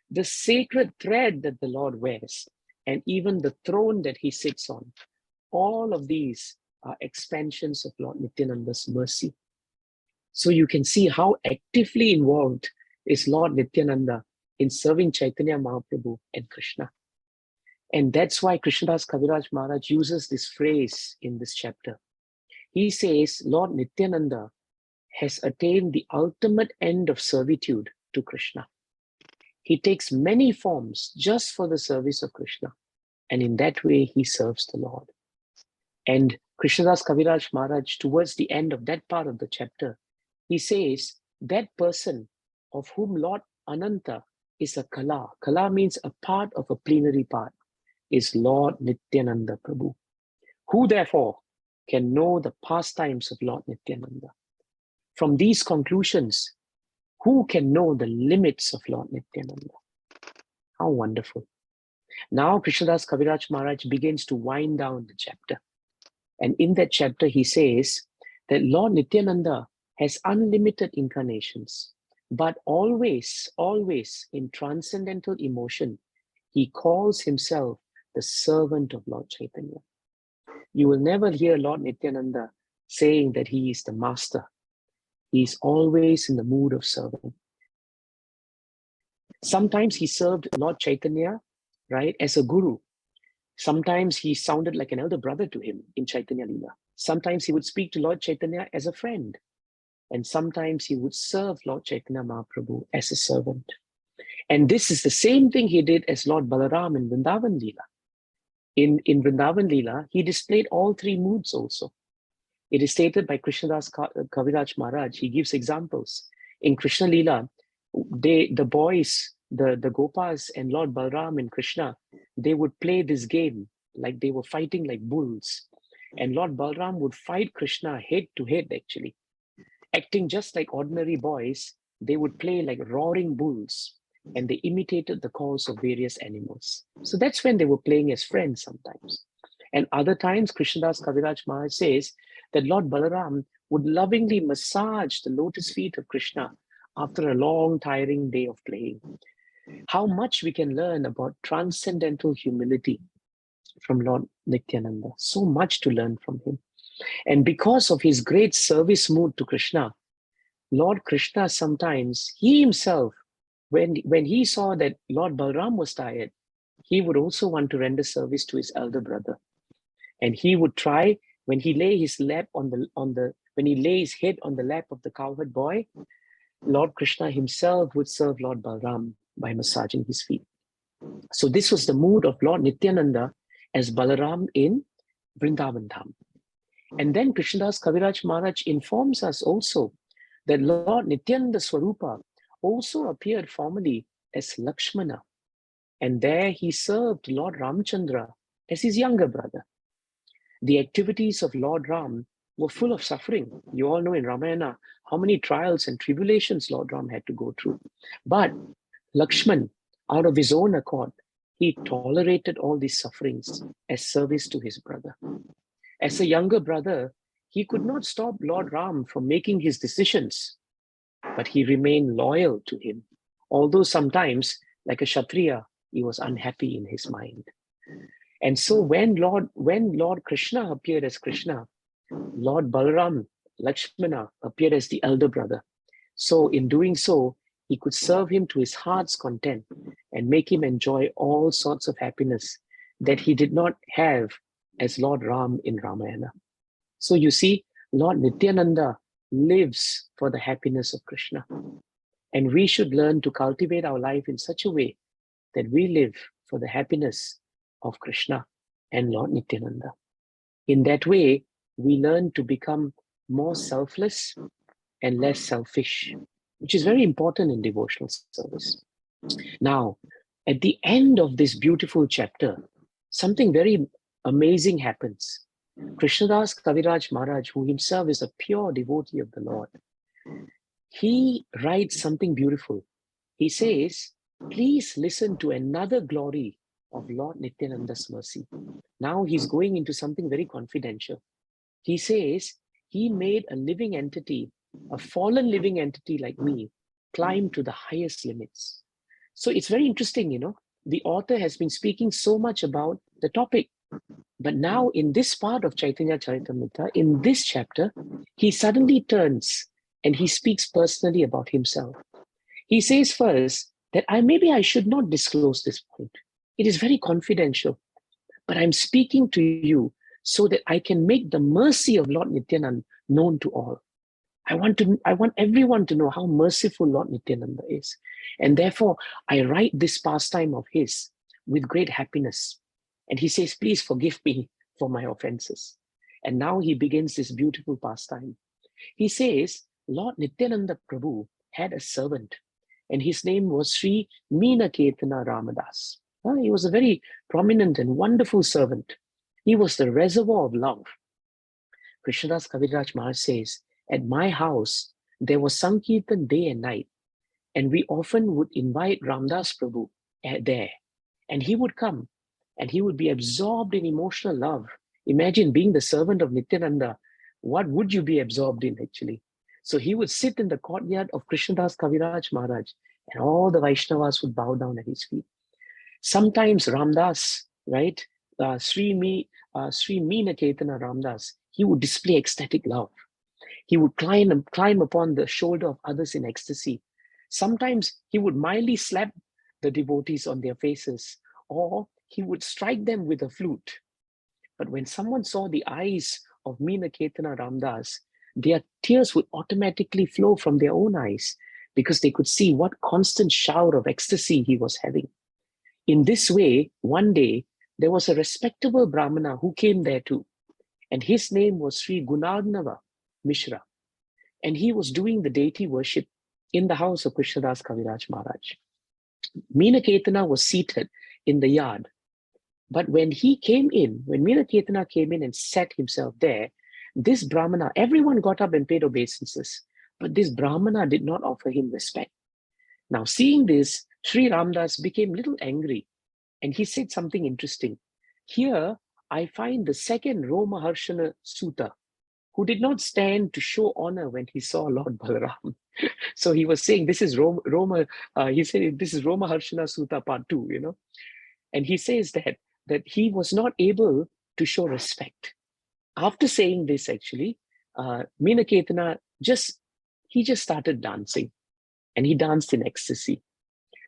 the sacred thread that the Lord wears, and even the throne that he sits on. All of these are expansions of Lord Nityananda's mercy. So you can see how actively involved is Lord Nityananda in serving Caitanya Mahaprabhu and Krishna. And that's why Krishnadas Kaviraj Maharaj uses this phrase in this chapter. He says, Lord Nityananda has attained the ultimate end of servitude to Krishna. He takes many forms just for the service of Krishna. And in that way, he serves the Lord. And Krishnadas Kaviraj Maharaj, towards the end of that part of the chapter, he says, that person of whom Lord Ananta is a kala. Kala means a part of a plenary part, is Lord Nityananda Prabhu. Who therefore can know the pastimes of Lord Nityananda? From these conclusions, who can know the limits of Lord Nityananda? How wonderful. Now Krishnadas Kaviraj Maharaj begins to wind down the chapter. And in that chapter, he says that Lord Nityananda has unlimited incarnations, but always, always in transcendental emotion, he calls himself the servant of Lord Chaitanya. You will never hear Lord Nityananda saying that he is the master. He is always in the mood of serving. Sometimes he served Lord Chaitanya, right, as a guru. Sometimes he sounded like an elder brother to him in Chaitanya Leela. Sometimes he would speak to Lord Chaitanya as a friend. And sometimes he would serve Lord Chaitanya Mahaprabhu as a servant. And this is the same thing he did as Lord Balarama in Vrindavan Leela. In Vrindavan Leela, he displayed all 3 moods also. It is stated by Krishnadas Kaviraj Maharaj, he gives examples. In Krishna Leela, the boys, the Gopas and Lord Balaram and Krishna, they would play this game like they were fighting like bulls. And Lord Balaram would fight Krishna head to head actually. Acting just like ordinary boys, they would play like roaring bulls and they imitated the calls of various animals. So that's when they were playing as friends sometimes. And other times, Krishnadas Kaviraj Maharaj says that Lord Balaram would lovingly massage the lotus feet of Krishna after a long, tiring day of playing. How much we can learn about transcendental humility from Lord Nityananda. So much to learn from him. And because of his great service mood to Krishna, Lord Krishna sometimes, he himself, when he saw that Lord Balaram was tired, he would also want to render service to his elder brother. And he would try, when he lay his head on the lap of the cowherd boy, Lord Krishna himself would serve Lord Balaram by massaging his feet. So this was the mood of Lord Nityananda as Balaram in Vrindavan Dham. And then Krishnadas Kaviraj Maharaj informs us also that Lord Nityananda Swarupa also appeared formally as Lakshmana. And there he served Lord Ramchandra as his younger brother. The activities of Lord Ram were full of suffering. You all know in Ramayana how many trials and tribulations Lord Ram had to go through. But Lakshman, out of his own accord, he tolerated all these sufferings as service to his brother. As a younger brother, he could not stop Lord Ram from making his decisions, but he remained loyal to him. Although sometimes, like a Kshatriya, he was unhappy in his mind. And so when Lord Krishna appeared as Krishna, Lord Balaram, Lakshmana, appeared as the elder brother. So in doing so, he could serve him to his heart's content and make him enjoy all sorts of happiness that he did not have as Lord Ram in Ramayana. So you see, Lord Nityananda lives for the happiness of Krishna. And we should learn to cultivate our life in such a way that we live for the happiness of Krishna and Lord Nityananda. In that way, we learn to become more selfless and less selfish, which is very important in devotional service. Now, at the end of this beautiful chapter, something very amazing happens. Krishnadas Kaviraj Maharaj, who himself is a pure devotee of the Lord, he writes something beautiful. He says, please listen to another glory of Lord Nityananda's mercy. Now he's going into something very confidential. He says, he made a living entity, a fallen living entity like me, climb to the highest limits. So it's very interesting, you know, the author has been speaking so much about the topic. But now in this part of Caitanya Caritamrta, in this chapter, he suddenly turns and he speaks personally about himself. He says first that maybe I should not disclose this point. It is very confidential, but I'm speaking to you so that I can make the mercy of Lord Nityananda known to all. I want everyone to know how merciful Lord Nityananda is. And therefore, I write this pastime of his with great happiness. And he says, please forgive me for my offenses. And now he begins this beautiful pastime. He says, Lord Nityananda Prabhu had a servant, and his name was Sri Meenaketana Ramadas. He was a very prominent and wonderful servant. He was the reservoir of love. Krishnadas Kaviraj Maharaj says, at my house, there was Sankirtan day and night, and we often would invite Ramdas Prabhu there, and he would come, and he would be absorbed in emotional love. Imagine being the servant of Nityananda. What would you be absorbed in, actually? So he would sit in the courtyard of Krishnadas Kaviraj Maharaj, and all the Vaishnavas would bow down at his feet. Sometimes Ramdas, right, Sri Meenaketana Ramdas, he would display ecstatic love. He would climb upon the shoulder of others in ecstasy. Sometimes he would mildly slap the devotees on their faces, or he would strike them with a flute. But when someone saw the eyes of Meenaketana Ramdas, their tears would automatically flow from their own eyes because they could see what constant shower of ecstasy he was having. In this way, one day, there was a respectable Brahmana who came there too, and his name was Sri Gunarnava Mishra, and he was doing the deity worship in the house of Krishnadas Kaviraj Maharaj. Meenaketana was seated in the yard, but when Meenaketana came in and sat himself there, this Brahmana, everyone got up and paid obeisances, but this Brahmana did not offer him respect. Now, seeing this, Sri Ramdas became a little angry, and he said something interesting. Here, I find the second Romaharshana Sutta, who did not stand to show honor when he saw Lord Balaram. So he was saying, this is he said, this is Romaharshana Sutta part 2, you know. And he says that he was not able to show respect. After saying this, actually, Meenaketana just started dancing, and he danced in ecstasy.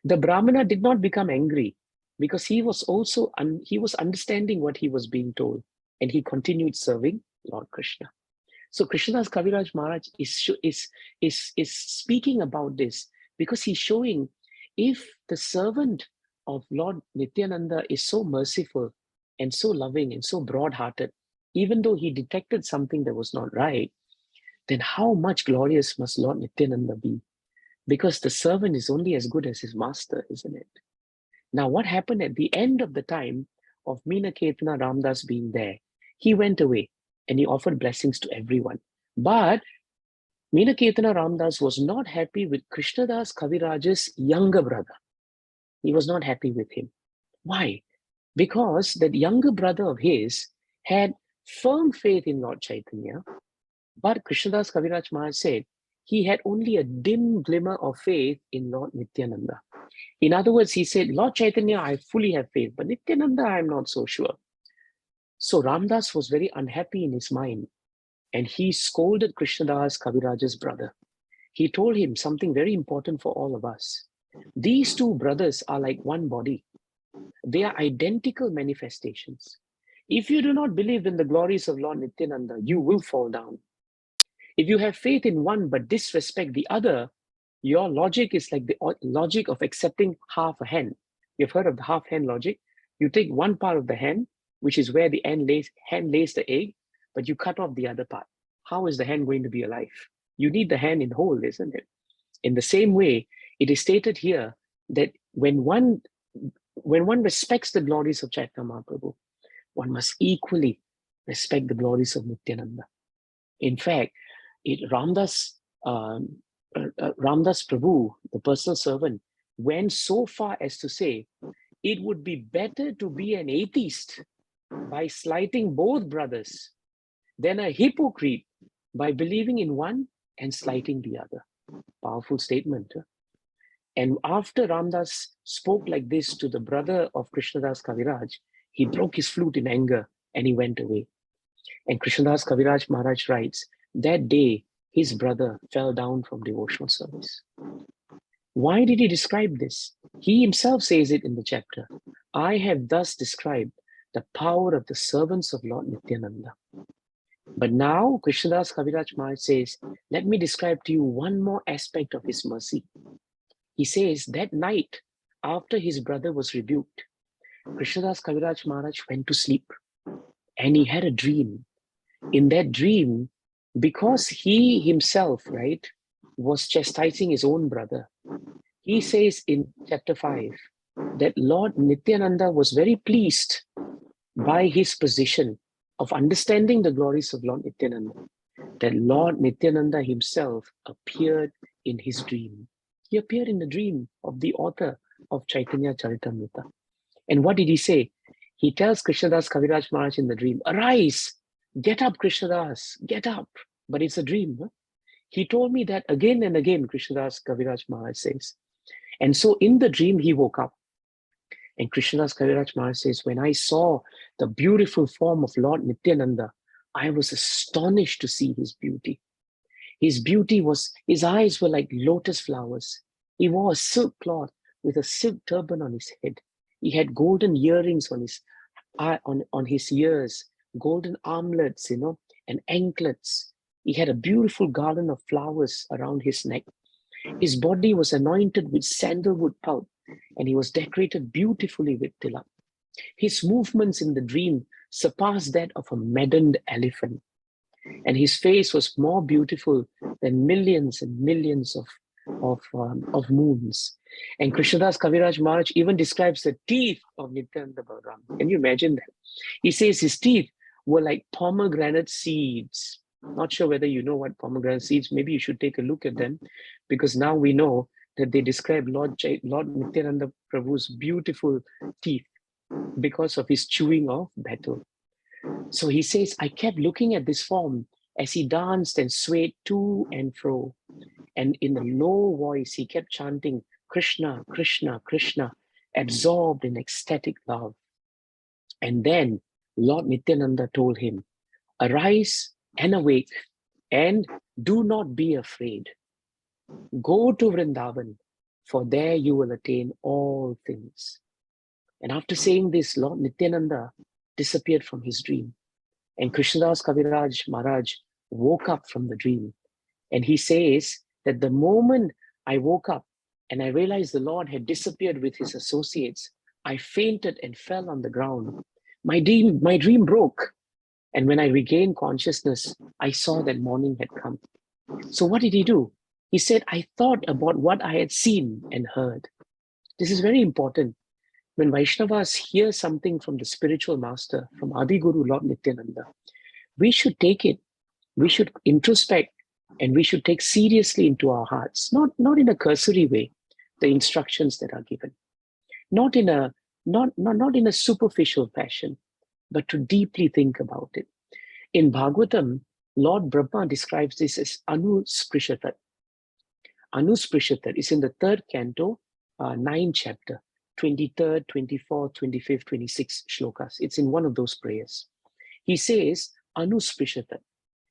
The Brahmana did not become angry because he was understanding what he was being told, and he continued serving Lord Krishna. So Krishnadas Kaviraj Maharaj is speaking about this because he's showing if the servant of Lord Nityananda is so merciful and so loving and so broad-hearted, even though he detected something that was not right, then how much glorious must Lord Nityananda be? Because the servant is only as good as his master, isn't it? Now, what happened at the end of the time of Meenaketana Ramdas being there? He went away and he offered blessings to everyone. But Meenaketana Ramdas was not happy with Krishnadas Kaviraj's younger brother. He was not happy with him. Why? Because that younger brother of his had firm faith in Lord Chaitanya, but Krishnadas Kaviraj Maharaj said he had only a dim glimmer of faith in Lord Nityananda. In other words, he said, Lord Chaitanya, I fully have faith, but Nityananda, I'm not so sure. So Ramdas was very unhappy in his mind. and he scolded Krishnadas Kaviraj's brother. He told him something very important for all of us. These two brothers are like one body. They are identical manifestations. If you do not believe in the glories of Lord Nityananda, you will fall down. If you have faith in one but disrespect the other, your logic is like the logic of accepting half a hen. You've heard of the half hen logic? You take one part of the hen, which is where the hen lays the egg, but you cut off the other part. How is the hen going to be alive? You need the hen in whole, isn't it? In the same way, it is stated here that when one respects the glories of Chaitanya Mahaprabhu, one must equally respect the glories of Nityananda. In fact, Ramdas Prabhu, the personal servant, went so far as to say, it would be better to be an atheist by slighting both brothers than a hypocrite by believing in one and slighting the other. Powerful statement. And after Ramdas spoke like this to the brother of Krishnadas Kaviraj, he broke his flute in anger and he went away. And Krishnadas Kaviraj Maharaj writes, that day his brother fell down from devotional service. Why did he describe this? He himself says it in the chapter. I have thus described the power of the servants of Lord Nityananda. But now Krishnadas Kaviraj Maharaj says, let me describe to you one more aspect of his mercy. He says that night after his brother was rebuked, Krishnadas Kaviraj Maharaj went to sleep and he had a dream. In that dream, because he himself, right, was chastising his own brother, he says in chapter 5 that Lord Nityananda was very pleased by his position of understanding the glories of Lord Nityananda, that Lord Nityananda himself appeared in his dream. He appeared in the dream of the author of Caitanya caritamrta. And what did he say? He tells Krishnadas Kaviraj Maharaj in the dream, arise, get up, Krishnadas, get up. But it's a dream. Huh? He told me that again and again, Krishnadas Kaviraj Maharaj says. And so in the dream, he woke up. And Krishnadas Kaviraj Maharaj says, when I saw the beautiful form of Lord Nityananda, I was astonished to see his beauty. His beauty was, his eyes were like lotus flowers. He wore a silk cloth with a silk turban on his head. He had golden earrings on his ears, golden armlets, and anklets. He had a beautiful garland of flowers around his neck. His body was anointed with sandalwood pulp, and he was decorated beautifully with tilak. His movements in the dream surpassed that of a maddened elephant. And his face was more beautiful than millions and millions of moons. And Krishnadas Kaviraj Maharaj even describes the teeth of Nityananda Balarama. Can you imagine that? He says his teeth were like pomegranate seeds. Not sure whether you know what pomegranate seeds. Maybe you should take a look at them, because now we know that they describe Lord Nityananda Prabhu's beautiful teeth because of his chewing of betel. So he says, I kept looking at this form as he danced and swayed to and fro. And in a low voice, he kept chanting, Krishna, Krishna, Krishna, absorbed in ecstatic love. And then Lord Nityananda told him, arise and awake, and do not be afraid. Go to Vrindavan, for there you will attain all things. And after saying this, Lord Nityananda disappeared from his dream. And Krishnadas Kaviraj Maharaj woke up from the dream. And he says that the moment I woke up and I realized the Lord had disappeared with his associates, I fainted and fell on the ground. My dream broke. And when I regained consciousness, I saw that morning had come. So what did he do? He said, I thought about what I had seen and heard. This is very important. When Vaishnavas hear something from the spiritual master, from Adi Guru Lord Nityananda, we should take it, we should introspect, and we should take seriously into our hearts, not in a cursory way, the instructions that are given, not in a superficial fashion, but to deeply think about it. In Bhagavatam, Lord Brahma describes this as Anusprishatat. Anusprishatat is in the 3rd canto, 9th chapter, 23rd, 24th, 25th, 26th shlokas. It's in one of those prayers. He says, Anusprishatat.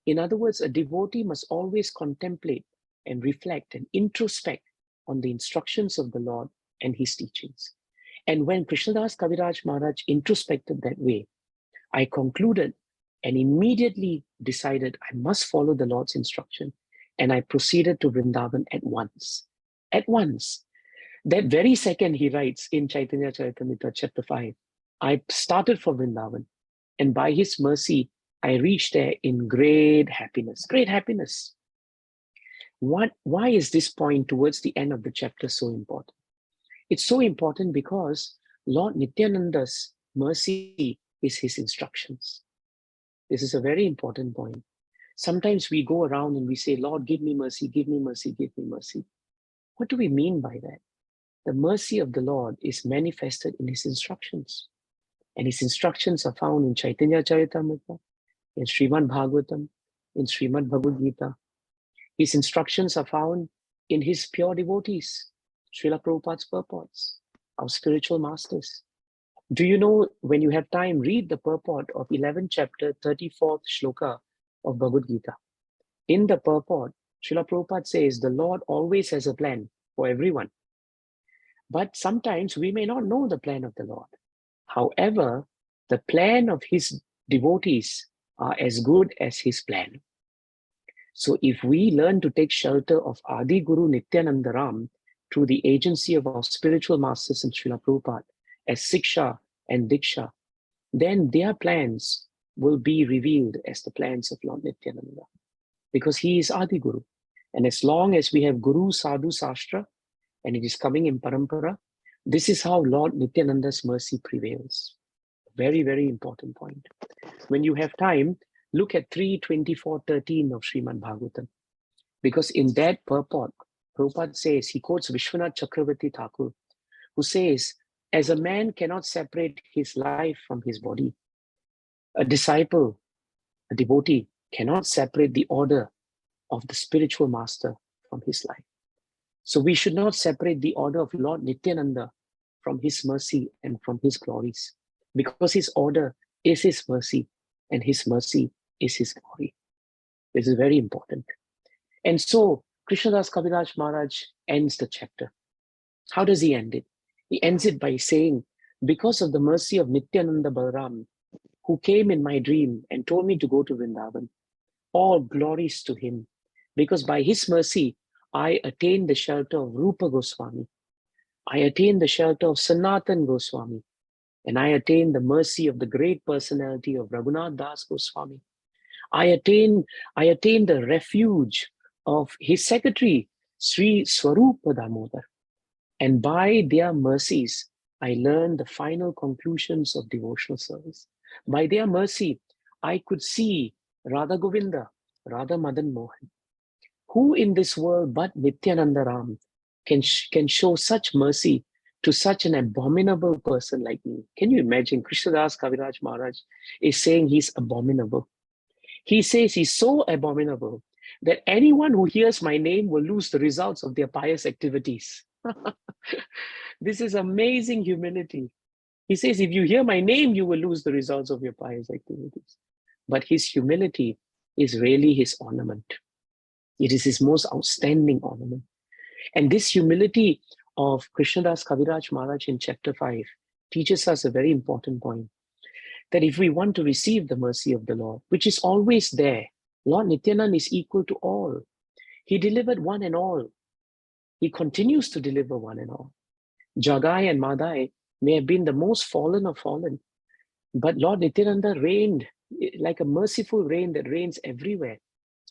In other words, a devotee must always contemplate and reflect and introspect on the instructions of the Lord and his teachings. And when Krishnadas Kaviraj Maharaj introspected that way, I concluded and immediately decided I must follow the Lord's instruction. And I proceeded to Vrindavan at once. At once. That very second, he writes in Caitanya Charitamrita, chapter 5, I started for Vrindavan. And by his mercy, I reached there in great happiness. Great happiness. Why is this point towards the end of the chapter so important? It's so important because Lord Nityananda's mercy is his instructions. This is a very important point. Sometimes we go around and we say, Lord, give me mercy, give me mercy, give me mercy. What do we mean by that? The mercy of the Lord is manifested in his instructions. And his instructions are found in Caitanya Charitamrita, in Srimad Bhagavatam, in Srimad Bhagavad Gita. His instructions are found in his pure devotees, Srila Prabhupada's purports, our spiritual masters. Do you know, when you have time, read the purport of 11th chapter, 34th shloka of Bhagavad Gita. In the purport, Srila Prabhupada says, the Lord always has a plan for everyone. But sometimes we may not know the plan of the Lord. However, the plan of his devotees are as good as his plan. So if we learn to take shelter of Adi Guru Nityananda Ram through the agency of our spiritual masters in Srila Prabhupada as Siksha and Diksha, then their plans will be revealed as the plans of Lord Nityananda, because he is Adi Guru. And as long as we have Guru Sadhu Sastra, and it is coming in Parampara, this is how Lord Nityananda's mercy prevails. Very, very important point. When you have time, look at 3:24:13 of Srimad Bhagavatam. Because in that purport, Prabhupada says, he quotes Vishwanath Chakravarti Thakur, who says, as a man cannot separate his life from his body, a disciple, a devotee, cannot separate the order of the spiritual master from his life. So we should not separate the order of Lord Nityananda from his mercy and from his glories, because his order is his mercy and his mercy is his glory. This is very important. And so Krishnadas Kaviraj Maharaj ends the chapter. How does he end it? He ends it by saying, because of the mercy of Nityananda Balaram, who came in my dream and told me to go to Vrindavan, all glories to him, because by his mercy, I attained the shelter of Rupa Goswami. I attained the shelter of Sanatan Goswami. And I attained the mercy of the great personality of Raghunath Das Goswami. I attained the refuge of his secretary, Sri Swarupa Damodar. And by their mercies, I learned the final conclusions of devotional service. By their mercy, I could see Radha Govinda, Radha Madan Mohan. Who in this world but Nityananda Ram can show such mercy to such an abominable person like me? Can you imagine? Krishnadas Kaviraj Maharaj is saying he's abominable. He says he's so abominable that anyone who hears my name will lose the results of their pious activities. This is amazing humility. He says, if you hear my name, you will lose the results of your pious activities. But his humility is really his ornament. It is his most outstanding ornament. And this humility of Krishnadas Kaviraj Maharaj in chapter 5 teaches us a very important point, that if we want to receive the mercy of the Lord, which is always there, Lord Nityananda is equal to all. He delivered one and all. He continues to deliver one and all. Jagai and Madai may have been the most fallen of fallen, but Lord Nityananda reigned like a merciful rain that rains everywhere.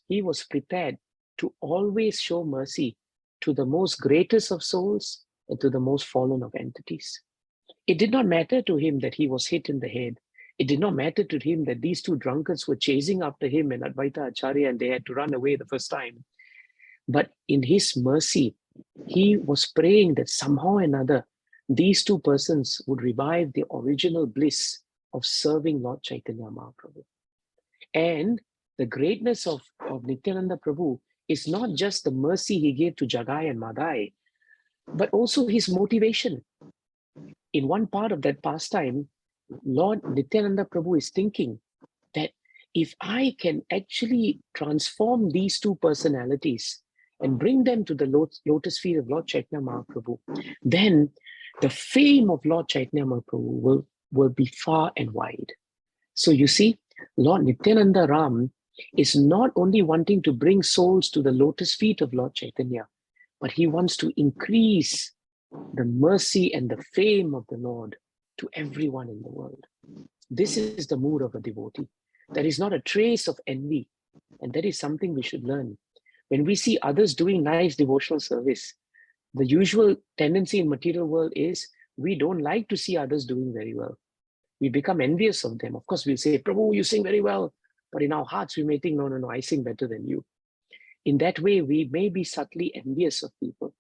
He was prepared to always show mercy to the most greatest of souls and to the most fallen of entities. It did not matter to him that he was hit in the head. It did not matter to him that these two drunkards were chasing after him and Advaita Acharya and they had to run away the first time. But in his mercy, he was praying that somehow or another, these two persons would revive the original bliss of serving Lord Chaitanya Mahaprabhu. And the greatness of Nityananda Prabhu is not just the mercy he gave to Jagai and Madai, but also his motivation. In one part of that pastime, Lord Nityananda Prabhu is thinking that if I can actually transform these two personalities and bring them to the lotus feet of Lord Chaitanya Mahaprabhu, then the fame of Lord Chaitanya Mahaprabhu will be far and wide. So you see, Lord Nityananda Ram is not only wanting to bring souls to the lotus feet of Lord Chaitanya, but he wants to increase the mercy and the fame of the Lord to everyone in the world. This is the mood of a devotee. There is not a trace of envy, and that is something we should learn. When we see others doing nice devotional service, the usual tendency in material world is we don't like to see others doing very well. We become envious of them. Of course, we'll say, Prabhu, you sing very well. But in our hearts, we may think, no, I sing better than you. In that way, we may be subtly envious of people.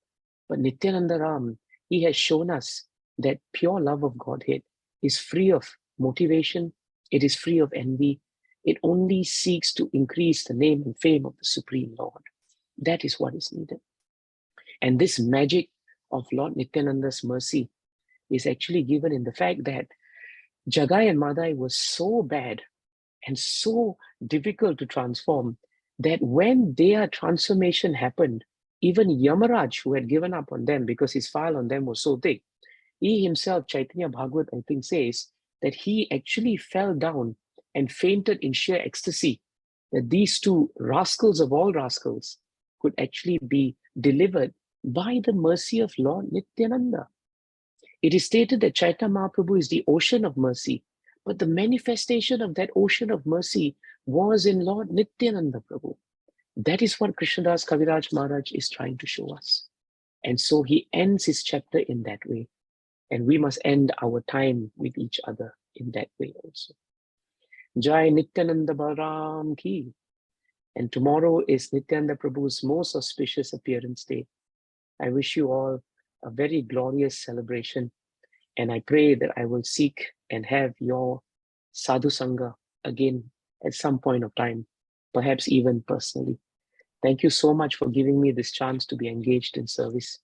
But Nityananda Ram, he has shown us that pure love of Godhead is free of motivation. It is free of envy. It only seeks to increase the name and fame of the Supreme Lord. That is what is needed. And this magic of Lord Nityananda's mercy is actually given in the fact that Jagai and Madai was so bad and so difficult to transform that when their transformation happened, even Yamaraj, who had given up on them because his file on them was so thick, he himself, Chaitanya Bhagavat, I think, says that he actually fell down and fainted in sheer ecstasy that these two rascals of all rascals could actually be delivered by the mercy of Lord Nityananda. It is stated that Chaitanya Mahaprabhu is the ocean of mercy, but the manifestation of that ocean of mercy was in Lord Nityananda Prabhu. That is what Krishnadas Kaviraj Maharaj is trying to show us. And so he ends his chapter in that way. And we must end our time with each other in that way also. Jai Nityananda Balaram Ki. And tomorrow is Nityananda Prabhu's most auspicious appearance day. I wish you all a very glorious celebration. And I pray that I will seek and have your sadhu sangha again at some point of time, perhaps even personally. Thank you so much for giving me this chance to be engaged in service.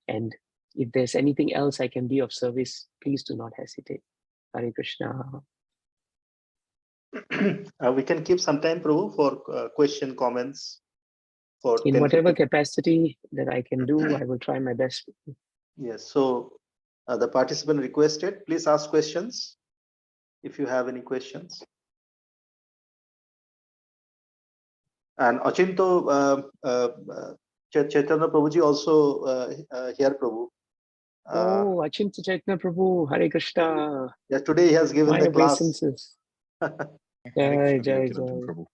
And if there's anything else I can be of service, please do not hesitate. Hare Krishna. We can keep some time, Prabhu, for question, comments. For In 10, whatever 15. capacity that I can do, I will try my best. Yes, so the participant requested, please ask questions if you have any questions. And Achinto Chaitanya Prabhuji also here, Prabhu. Oh, Achinta Chaitanya Prabhu, Hare Krishna. Yeah, today he has given My the class. obeisances. Hare Jai, Krishna, Jai, Devakinandan Jai. Prabhu.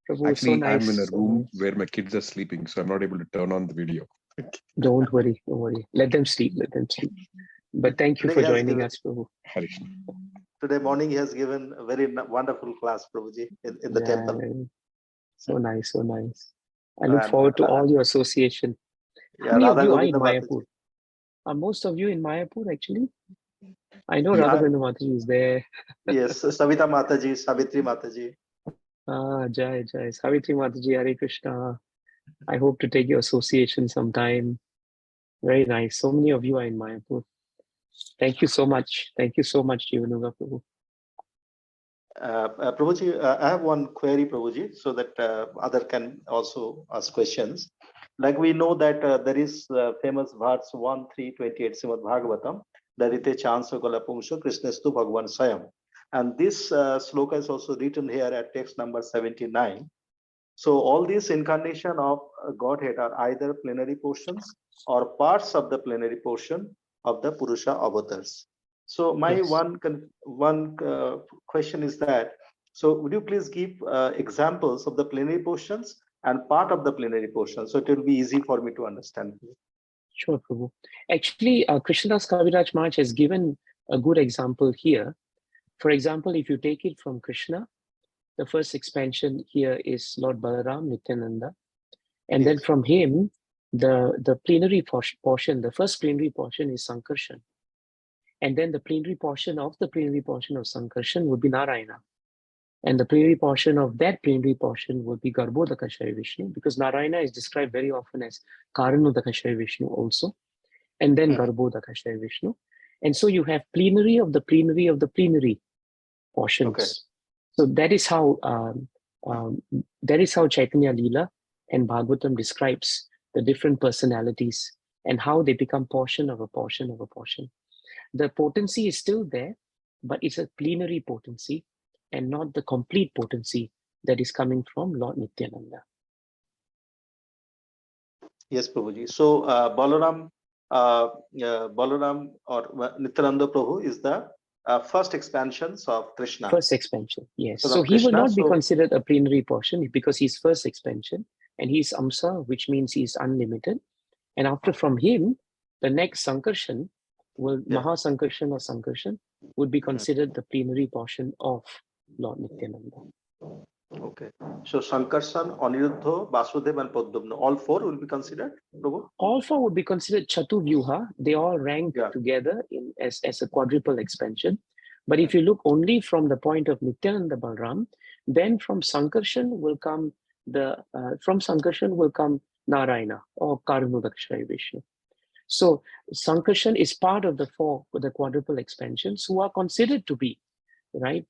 Prabhu, Actually, so nice. I'm in a so room nice. where my kids are sleeping, so I'm not able to turn on the video. Don't worry, don't worry. Let them sleep, let them sleep. But thank you Today for he has joining given- us, Prabhu. Hare Krishna. Today morning he has given a very wonderful class, Prabhuji, in the temple. Yeah, so nice, so nice. I look And, forward to all your association. Yeah, How many of Radha you are in Govinda Mayapur? Mataji. Are most of you in Mayapur actually? I know Yeah. Radha Govinda Mataji is there. Yes, Savita Mataji, Savitri Mataji. Ah, Jai, Jai. Savitri Mataji, Hare Krishna. I hope to take your association sometime. Very nice. So many of you are in Mayapur. Thank you so much. Thank you so much, Jivanuga Prabhu. Prabhuji, I have one query, Prabhuji, so that other can also ask questions. Like we know that there is famous verse 1:3:28 Srimad Bhagavatam, Darite Chansa Golapumsho Krishnastu Bhagavan Swayam. And this sloka is also written here at text number 79. So all these incarnation of Godhead are either plenary portions or parts of the plenary portion of the Purusha avatars. So my Yes. one question is that, so would you please give examples of the plenary portions and part of the plenary portion, so it will be easy for me to understand. Sure, Prabhu. Actually, Krishnadas Kaviraj Maharaj has given a good example here. For example, if you take it from Krishna, the first expansion here is Lord Balaram, Nityananda. And then Yes. from him, the plenary portion, the first plenary portion is Sankarshan. And then the plenary portion of Sankarshan would be Narayana. And the plenary portion of that plenary portion would be Garbhodaka Shri Vishnu, because Narayana is described very often as Karanodaka Shri Vishnu also, and then Garbhodaka Shri Vishnu. And so you have plenary of the plenary of the plenary portions. Okay. So that is how Chaitanya Leela and Bhagavatam describes the different personalities and how they become portion of a portion of a portion. The potency is still there, but it's a plenary potency and not the complete potency that is coming from Lord Nityananda. Yes, Prabhuji. So Balaram or Nityananda Prabhu is the first expansions of Krishna. First expansion, yes. Son So of he will Krishna, not be so- considered a plenary portion because he's first expansion and he's Amsa, which means he's unlimited. And after from him, the next Sankarshan will, Yeah. Mahasankarshan or Sankarshan would be considered the plenary portion of Lord Nityananda. Okay. So Sankarshan, Aniruddha, Vasudev, and Padmabhanu, all four will be considered, Prabhu? All four would be considered Chatuvyuha. They all rank Yeah. together as a quadruple expansion. But if you look only from the point of Nityananda Balaram, then from Sankarshan will come Narayana or Karunodakshaya Vishnu. So Sankarshan is part of the quadruple expansions who are considered to be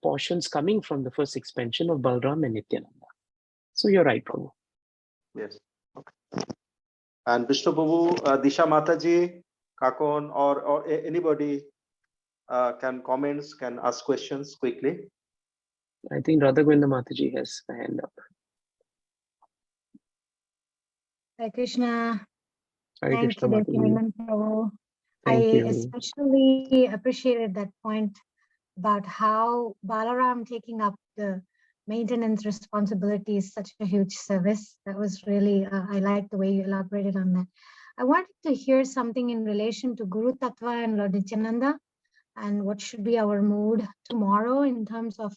portions coming from the first expansion of Balaram and Nityananda. So you're right, Prabhu. Yes. Okay. And Vishnu Prabhu, Disha Mataji, Kakon, or anybody can comments, can ask questions quickly. I think Radha Govinda Mataji has a hand up. Hare Krishna. Hare Thank Krishna you, Mataji. Devakinandan Prabhu. I Thank you. especially appreciated that point about how Balaram taking up the maintenance responsibility is such a huge service. That was really, I like the way you elaborated on that. I wanted to hear something in relation to Guru Tattva and Lord Nityananda and what should be our mood tomorrow in terms of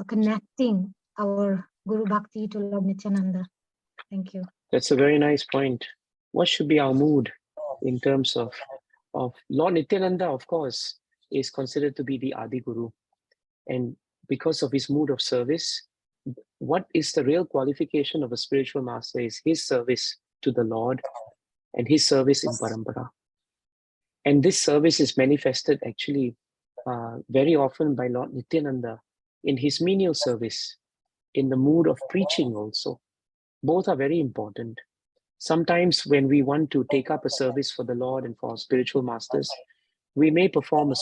connecting our Guru Bhakti to Lord Nityananda. Thank you. That's a very nice point. What should be our mood in terms of Lord Nityananda, of course, is considered to be the Adi Guru. And because of his mood of service, what is the real qualification of a spiritual master is his service to the Lord and his service in Parampara. And this service is manifested actually very often by Lord Nityananda in his menial service, in the mood of preaching also. Both are very important. Sometimes when we want to take up a service for the Lord and for our spiritual masters, we may perform a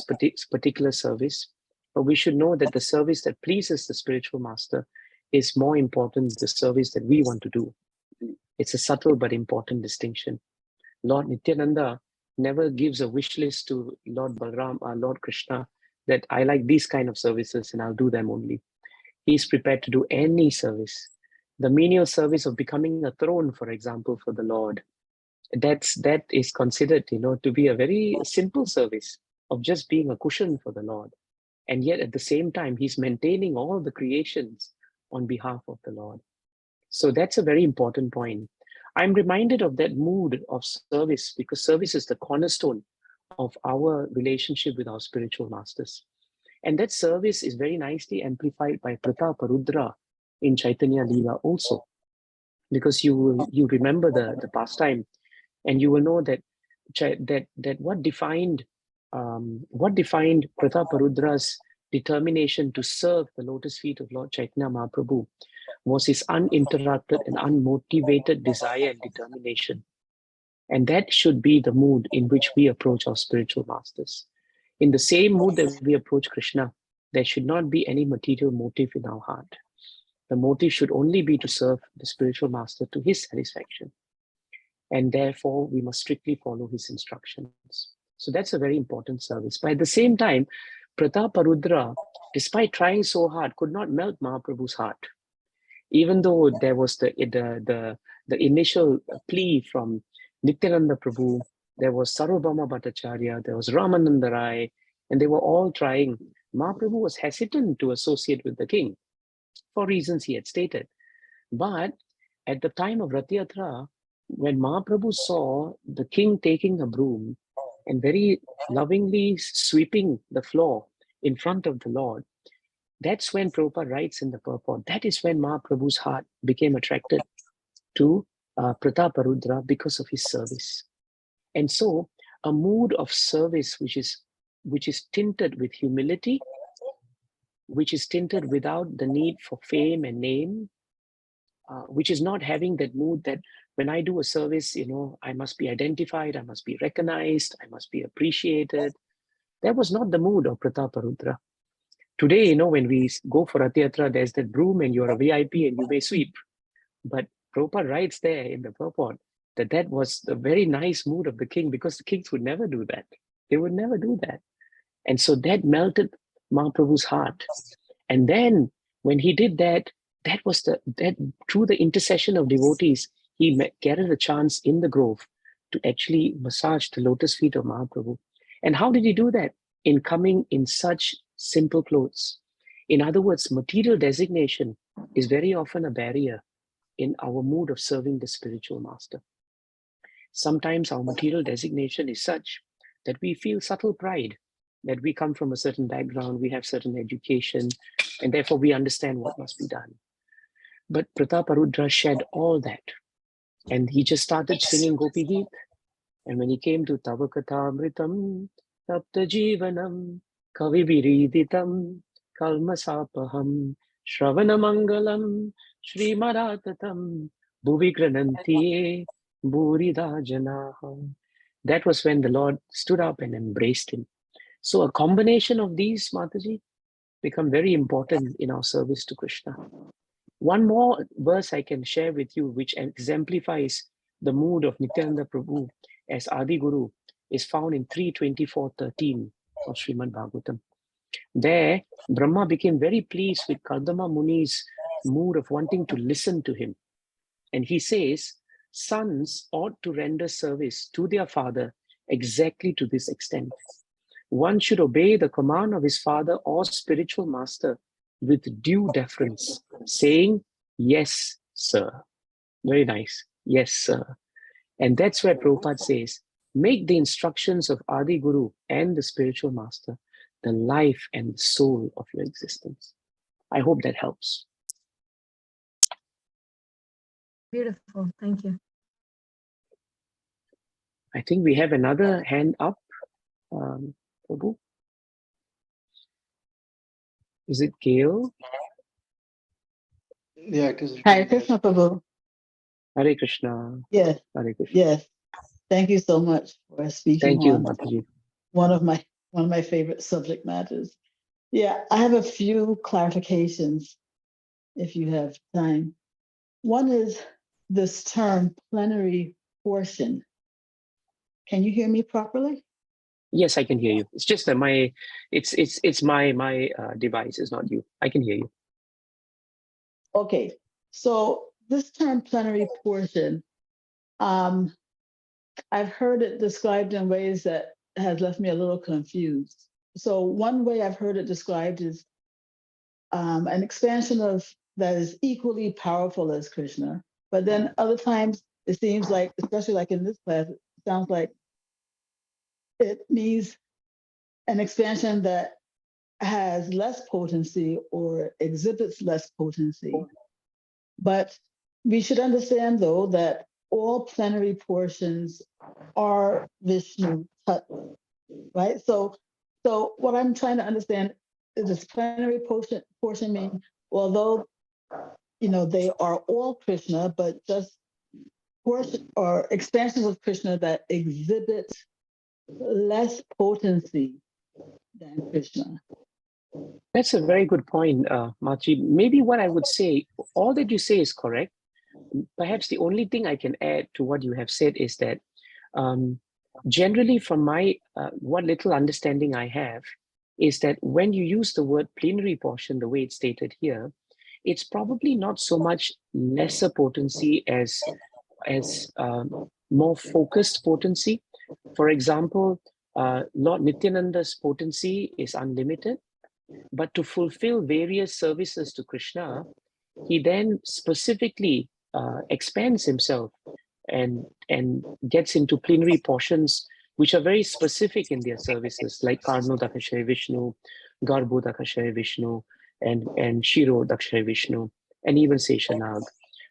particular service, but we should know that the service that pleases the spiritual master is more important than the service that we want to do. It's a subtle but important distinction. Lord Nityananda never gives a wish list to Lord Balaram or Lord Krishna that I like these kind of services and I'll do them only. He's prepared to do any service. The menial service of becoming a throne, for example, for the Lord, that is considered, to be a very simple service of just being a cushion for the Lord. And yet at the same time, he's maintaining all the creations on behalf of the Lord. So that's a very important point. I'm reminded of that mood of service because service is the cornerstone of our relationship with our spiritual masters. And that service is very nicely amplified by Prataparudra in Caitanya Leela also. Because you remember the pastime and you will know that what defined Prataparudra's determination to serve the lotus feet of Lord Chaitanya Mahaprabhu was his uninterrupted and unmotivated desire and determination. And that should be the mood in which we approach our spiritual masters. In the same mood that we approach Krishna, there should not be any material motive in our heart. The motive should only be to serve the spiritual master to his satisfaction. And therefore, we must strictly follow his instructions. So that's a very important service. But at the same time, Prataparudra, despite trying so hard, could not melt Mahaprabhu's heart. Even though there was the initial plea from Nityananda Prabhu, there was Sarvabhauma Bhattacharya, there was Ramananda Rai, and they were all trying. Mahaprabhu was hesitant to associate with the king for reasons he had stated. But at the time of Rath Yatra, when Mahaprabhu saw the king taking a broom and very lovingly sweeping the floor in front of the Lord, that's when Prabhupada writes in the purport, that is when Mahaprabhu's heart became attracted to Prataparudra because of his service. And so a mood of service which is tinted with humility, which is tinted without the need for fame and name, which is not having that mood that when I do a service, I must be identified, I must be recognized, I must be appreciated. That was not the mood of Prataparudra. Today, when we go for Rath Yatra, there's that broom and you're a VIP and you may sweep. But Prabhupada writes there in the purport that was the very nice mood of the king, because the kings would never do that. They would never do that. And so that melted Mahaprabhu's heart. And then when he did that, that through the intercession of devotees, he gathered a chance in the grove to actually massage the lotus feet of Mahaprabhu. And how did he do that? In coming in such simple clothes. In other words, material designation is very often a barrier in our mood of serving the spiritual master. Sometimes our material designation is such that we feel subtle pride that we come from a certain background, we have certain education, and therefore we understand what must be done. But Prataparudra shed all that, and he just started singing Gopi Geet. And when he came to Tava Kathamritam, Tapta Jivanam, Kavi Viriditam, Kalmasapaham, Shravana Mangalam, Shri Maratatam, Bhuvi Granantiye, Burida Janaha. That was when the Lord stood up and embraced him. So a combination of these, Mataji, become very important in our service to Krishna. One more verse I can share with you, which exemplifies the mood of Nityananda Prabhu as Adi Guru, is found in 3:24:13 of Srimad Bhagavatam. There, Brahma became very pleased with Kardama Muni's mood of wanting to listen to him. And he says, sons ought to render service to their father exactly to this extent. One should obey the command of his father or spiritual master with due deference, saying, yes, sir. Very nice. Yes, sir. And that's where Prabhupada says, make the instructions of Adi Guru and the spiritual master the life and soul of your existence. I hope that helps. Beautiful. Thank you. I think we have another hand up. Prabhu? Is it Gail? Yeah, it is. Hare Krishna, Prabhu. Hare Krishna. Yes, Hare Krishna. yes. Thank you so much for speaking Thank you, on Mataji. one of my favorite subject matters. Yeah, I have a few clarifications if you have time. One is this term plenary portion. Can you hear me properly? Yes, I can hear you. It's just that my device is not you. I can hear you. Okay, so this term plenary portion, I've heard it described in ways that has left me a little confused. So one way I've heard it described is an expansion of that is equally powerful as Krishna. But then other times it seems like, especially like in this class, it sounds like it means an expansion that has less potency or exhibits less potency. But we should understand, though, that all plenary portions are Vishnu Tattva, right? So what I'm trying to understand is this plenary portion mean, although they are all Krishna, but just portion or expansions of Krishna that exhibit less potency than Krishna. That's a very good point, Machi. Maybe what I would say, all that you say is correct. Perhaps the only thing I can add to what you have said is that generally from my, what little understanding I have, is that when you use the word plenary portion, the way it's stated here, it's probably not so much lesser potency as more focused potency. For example, Lord Nityananda's potency is unlimited, but to fulfill various services to Krishna, he then specifically expands himself and gets into plenary portions which are very specific in their services, like Karno Dakashaya Vishnu, Garbo Dakashaya Vishnu, and Shiro Dakashaya Vishnu, and even Seshanag.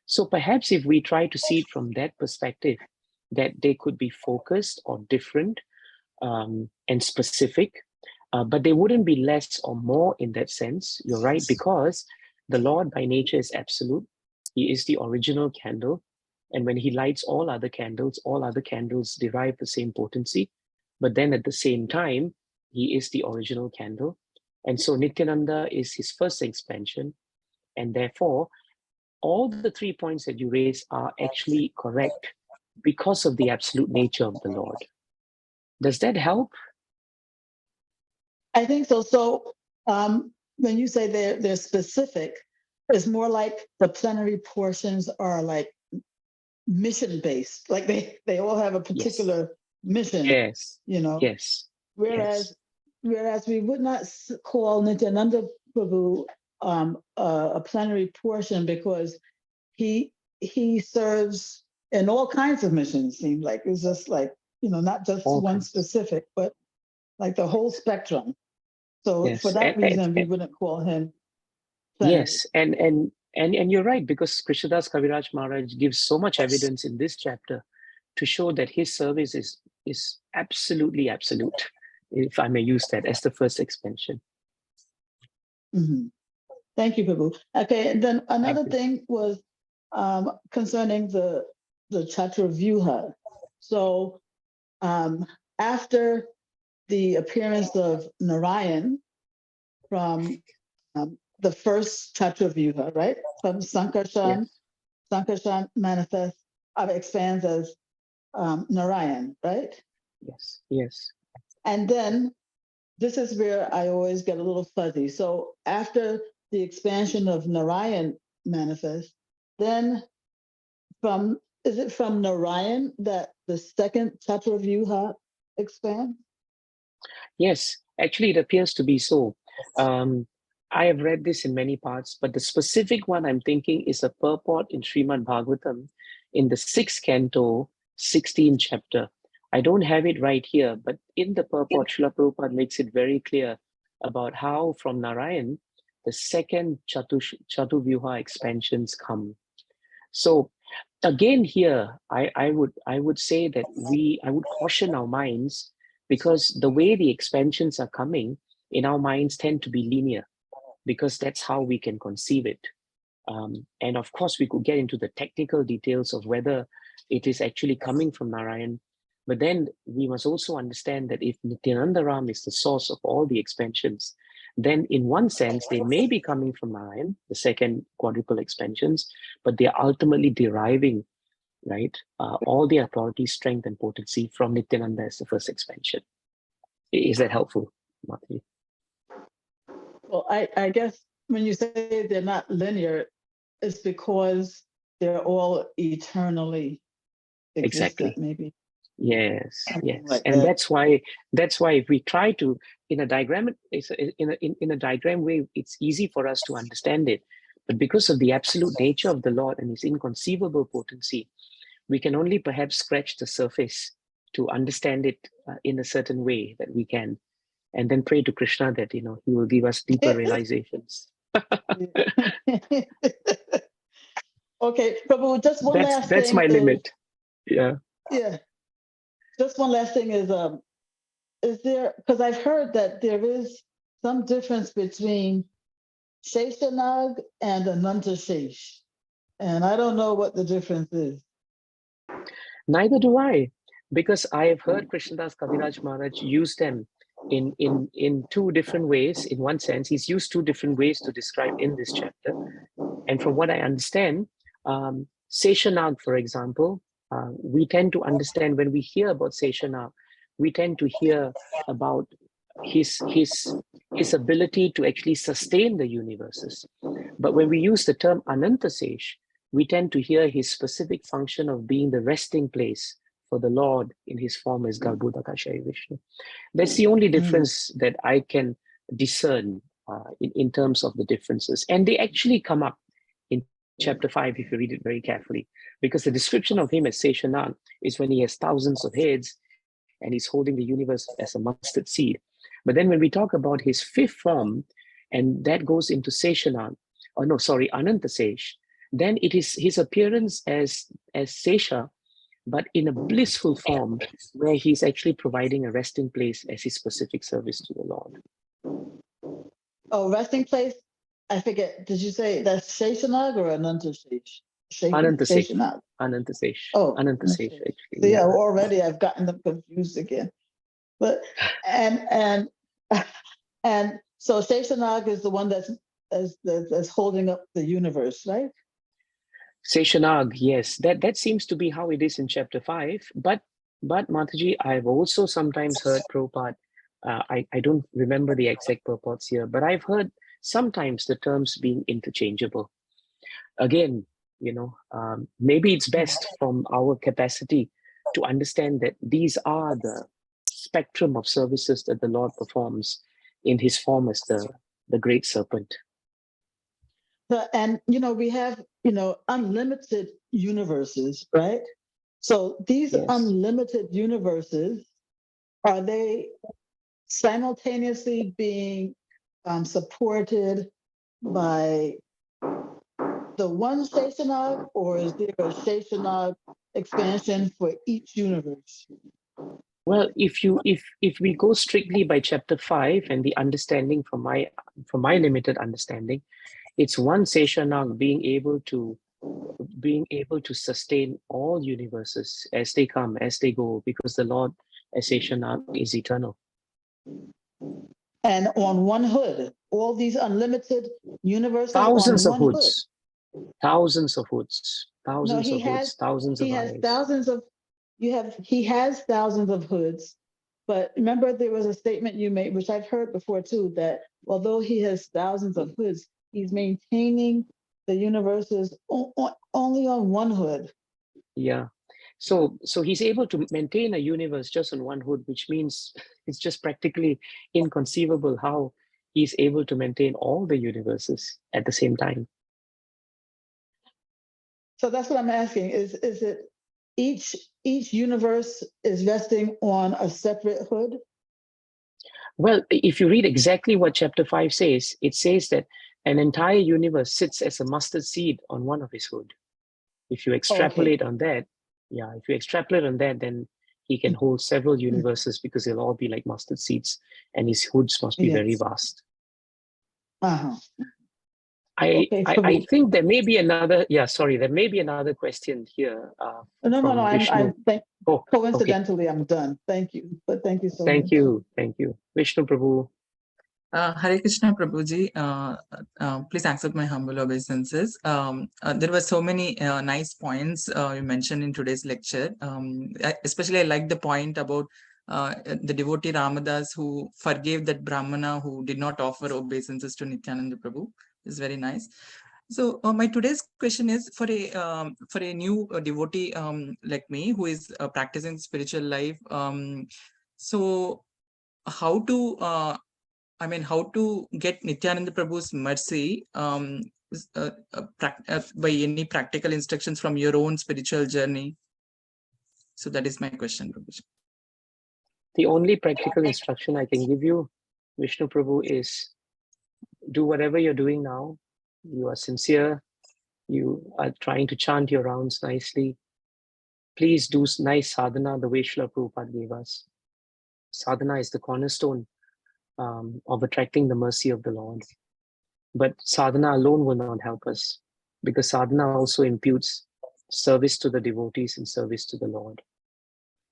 So perhaps if we try to see it from that perspective, that they could be focused or different and specific, But they wouldn't be less or more in that sense. You're right, because the Lord by nature is absolute. He is the original candle. And when he lights all other candles derive the same potency. But then at the same time, he is the original candle. And so Nityananda is his first expansion. And therefore, all the 3 points that you raise are actually correct because of the absolute nature of the Lord. Does that help? I think so. So when you say they're specific, it's more like the plenary portions are like mission-based, like they all have a particular mission. Yes. Whereas Yes. whereas we would not call Nityananda Prabhu a plenary portion because he serves in all kinds of missions. Seems like it's just like, not just All one kinds. specific, but like the whole spectrum. So Yes. for that reason, we wouldn't call him plenary. Yes, and you're right, because Krishnadas Kaviraj Maharaj gives so much evidence in this chapter to show that his service is absolutely absolute, if I may use that as the first expansion. Mm-hmm. Thank you, Prabhu. Okay, and then another you. thing was concerning the Chaturvyuha. So after the appearance of Narayan from the first Chaturvyuha, right? From Sankarshan, Sankarshan manifests, expands as Narayan, right? Yes. And then this is where I always get a little fuzzy. So after the expansion of Narayan manifest, then is it from Narayan that the second Chaturvyuha expands? Yes, actually it appears to be so. I have read this in many parts, but the specific one I'm thinking is a purport in Srimad Bhagavatam in the 6th canto, 16th chapter. I don't have it right here, but in the purport, Srila Prabhupada makes it very clear about how from Narayan, the second Chaturvyuha expansions come. So again here, I would say that I would caution our minds, because the way the expansions are coming in our minds tend to be linear, because that's how we can conceive it. And of course, we could get into the technical details of whether it is actually coming from Narayan. But then we must also understand that if Nityananda Ram is the source of all the expansions, then in one sense, they may be coming from Narayan, the second quadruple expansions, but they are ultimately deriving, right, all the authority, strength, and potency from Nityananda as the first expansion. Is that helpful, Matthew? Well, I guess when you say they're not linear, it's because they're all eternally existent, Exactly. maybe. Yes. Like And that. that's why if we try to, in a diagram way, it's easy for us to understand it. But because of the absolute nature of the Lord and his inconceivable potency, we can only perhaps scratch the surface to understand it in a certain way that we can, and then pray to Krishna that he will give us deeper realizations. Okay, Prabhu, just one last thing. That's my limit. Yeah. Just one last thing is there, because I've heard that there is some difference between Sheshanag and Ananta Shesh, and I don't know what the difference is. Neither do I, because I have heard Krishnadas Kaviraj Maharaj use them in two different ways. In one sense, he's used two different ways to describe in this chapter. And from what I understand, Seshanag, for example, we tend to understand when we hear about Seshanag, we tend to hear about his ability to actually sustain the universes. But when we use the term Anantasesh, we tend to hear his specific function of being the resting place for the Lord in his form as Garbhodakashaya Vishnu. That's the only difference that I can discern in terms of the differences. And they actually come up in chapter 5 if you read it very carefully, because the description of him as Seshanag is when he has thousands of heads and he's holding the universe as a mustard seed. But then when we talk about his fifth form, and that goes into Seshanag, Anantasesh, then it is his appearance as Sesha but in a blissful form where he's actually providing a resting place as his specific service to the Lord. Oh, resting place. I forget. Did you say that's Sheshanag or Anantasesh? Anantasesh. Sheshanag. Anantasesh. Oh, Anantasesh, actually. See, Yeah. already I've gotten them confused again. But and and so Sheshanag is the one that's holding up the universe, right? Seshanag, yes, that seems to be how it is in chapter 5. But Mataji, I've also sometimes heard Prabhupada, I don't remember the exact purports here, but I've heard sometimes the terms being interchangeable. Again, maybe it's best from our capacity to understand that these are the spectrum of services that the Lord performs in his form as the great serpent. And we have unlimited universes, right? So these Yes. unlimited universes, are they simultaneously being supported by the one Sheshanag, or is there a Sheshanag expansion for each universe? Well, if we go strictly by chapter 5 and the understanding from my limited understanding, it's one Seshanag being able to sustain all universes as they come, as they go, because the Lord as Seshanag is eternal. And on one hood, all these unlimited universes Thousands on of one hoods, hood. thousands of hoods, No, thousands he of has hoods, thousands he of has eyes. thousands of he has thousands of hoods. But remember, there was a statement you made, which I've heard before too, that although he has thousands of hoods, he's maintaining the universes only on one hood. Yeah. So he's able to maintain a universe just on one hood, which means it's just practically inconceivable how he's able to maintain all the universes at the same time. So that's what I'm asking. Is it each universe is resting on a separate hood? Well, if you read exactly what chapter 5 says, it says that an entire universe sits as a mustard seed on one of his hood. If you extrapolate on that, then he can hold several universes because they'll all be like mustard seeds, and his hoods must be very vast. Uh-huh. I think there may be another. Yeah, sorry, there may be another question here. No. I'm coincidentally, okay. I'm done. Thank you, but thank you so much. Thank you, Vishnu Prabhu. Hare Krishna Prabhuji, please accept my humble obeisances. There were so many nice points you mentioned in today's lecture. Especially I like the point about the devotee Ramadas who forgave that Brahmana who did not offer obeisances to Nityananda Prabhu. It's very nice. So my today's question is for a new devotee like me who is practicing spiritual life. So how to how to get Nityananda Prabhu's mercy by any practical instructions from your own spiritual journey? So that is my question, Prabhuji. The only practical instruction I can give you, Vishnu Prabhu, is do whatever you're doing now. You are sincere. You are trying to chant your rounds nicely. Please do nice sadhana the way Srila Prabhupada gave us. Sadhana is the cornerstone of attracting the mercy of the Lord. But sadhana alone will not help us, because sadhana also imputes service to the devotees and service to the Lord.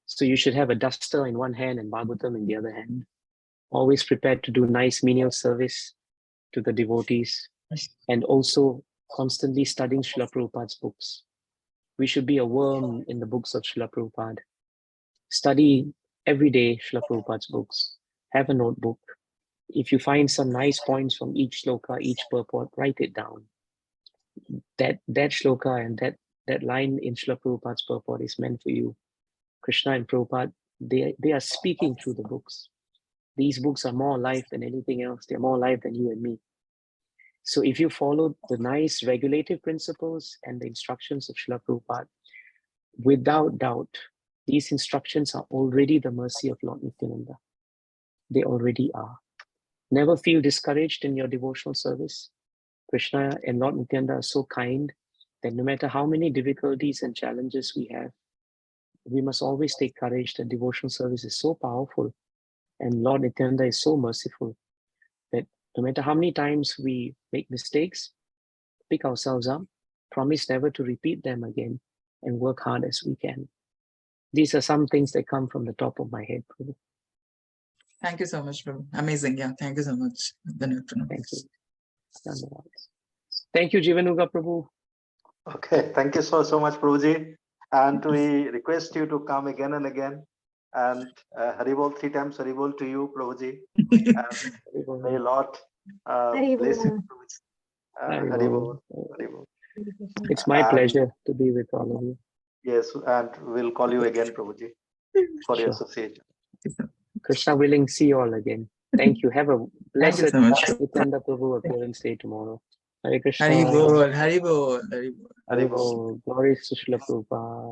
So you should have a duster in one hand and Bhagavatam in the other hand. Always prepared to do nice menial service to the devotees, and also constantly studying Srila Prabhupada's books. We should be a worm in the books of Srila Prabhupada. Study every day Srila Prabhupada's books. Have a notebook. If you find some nice points from each shloka, each purport, write it down. That shloka and that line in Srila Prabhupada's purport is meant for you. Krishna and Prabhupada, they are speaking through the books. These books are more alive than anything else. They're more alive than you and me. So if you follow the nice regulative principles and the instructions of Srila Prabhupada, without doubt, these instructions are already the mercy of Lord Nityananda. They already are. Never feel discouraged in your devotional service. Krishna and Lord Nityananda are so kind that no matter how many difficulties and challenges we have, we must always take courage that devotional service is so powerful and Lord Nityananda is so merciful that no matter how many times we make mistakes, pick ourselves up, promise never to repeat them again, and work hard as we can. These are some things that come from the top of my head, Prabhu. Thank you so much, Prabhu. Amazing. Yeah, thank you so much. Thank you. Thank you, Jivanuga Prabhu. Okay, thank you so much, Prabhuji. And we request you to come again and again. And Haribol, 3 times Haribol to you, Prabhuji. And may Lord bless you, Prabhuji. Haribol. Haribol. It's my And- pleasure to be with all of you. Yes, and we'll call you again, Prabhuji, for your Sure. association. Krishna willing, see you all again. Thank you. Have a blessed so much. Nityananda Prabhu appearance day tomorrow. Hare Krishna. Haribol, Haribol, Haribol. Haribol. Glories to Srila Prabhupada.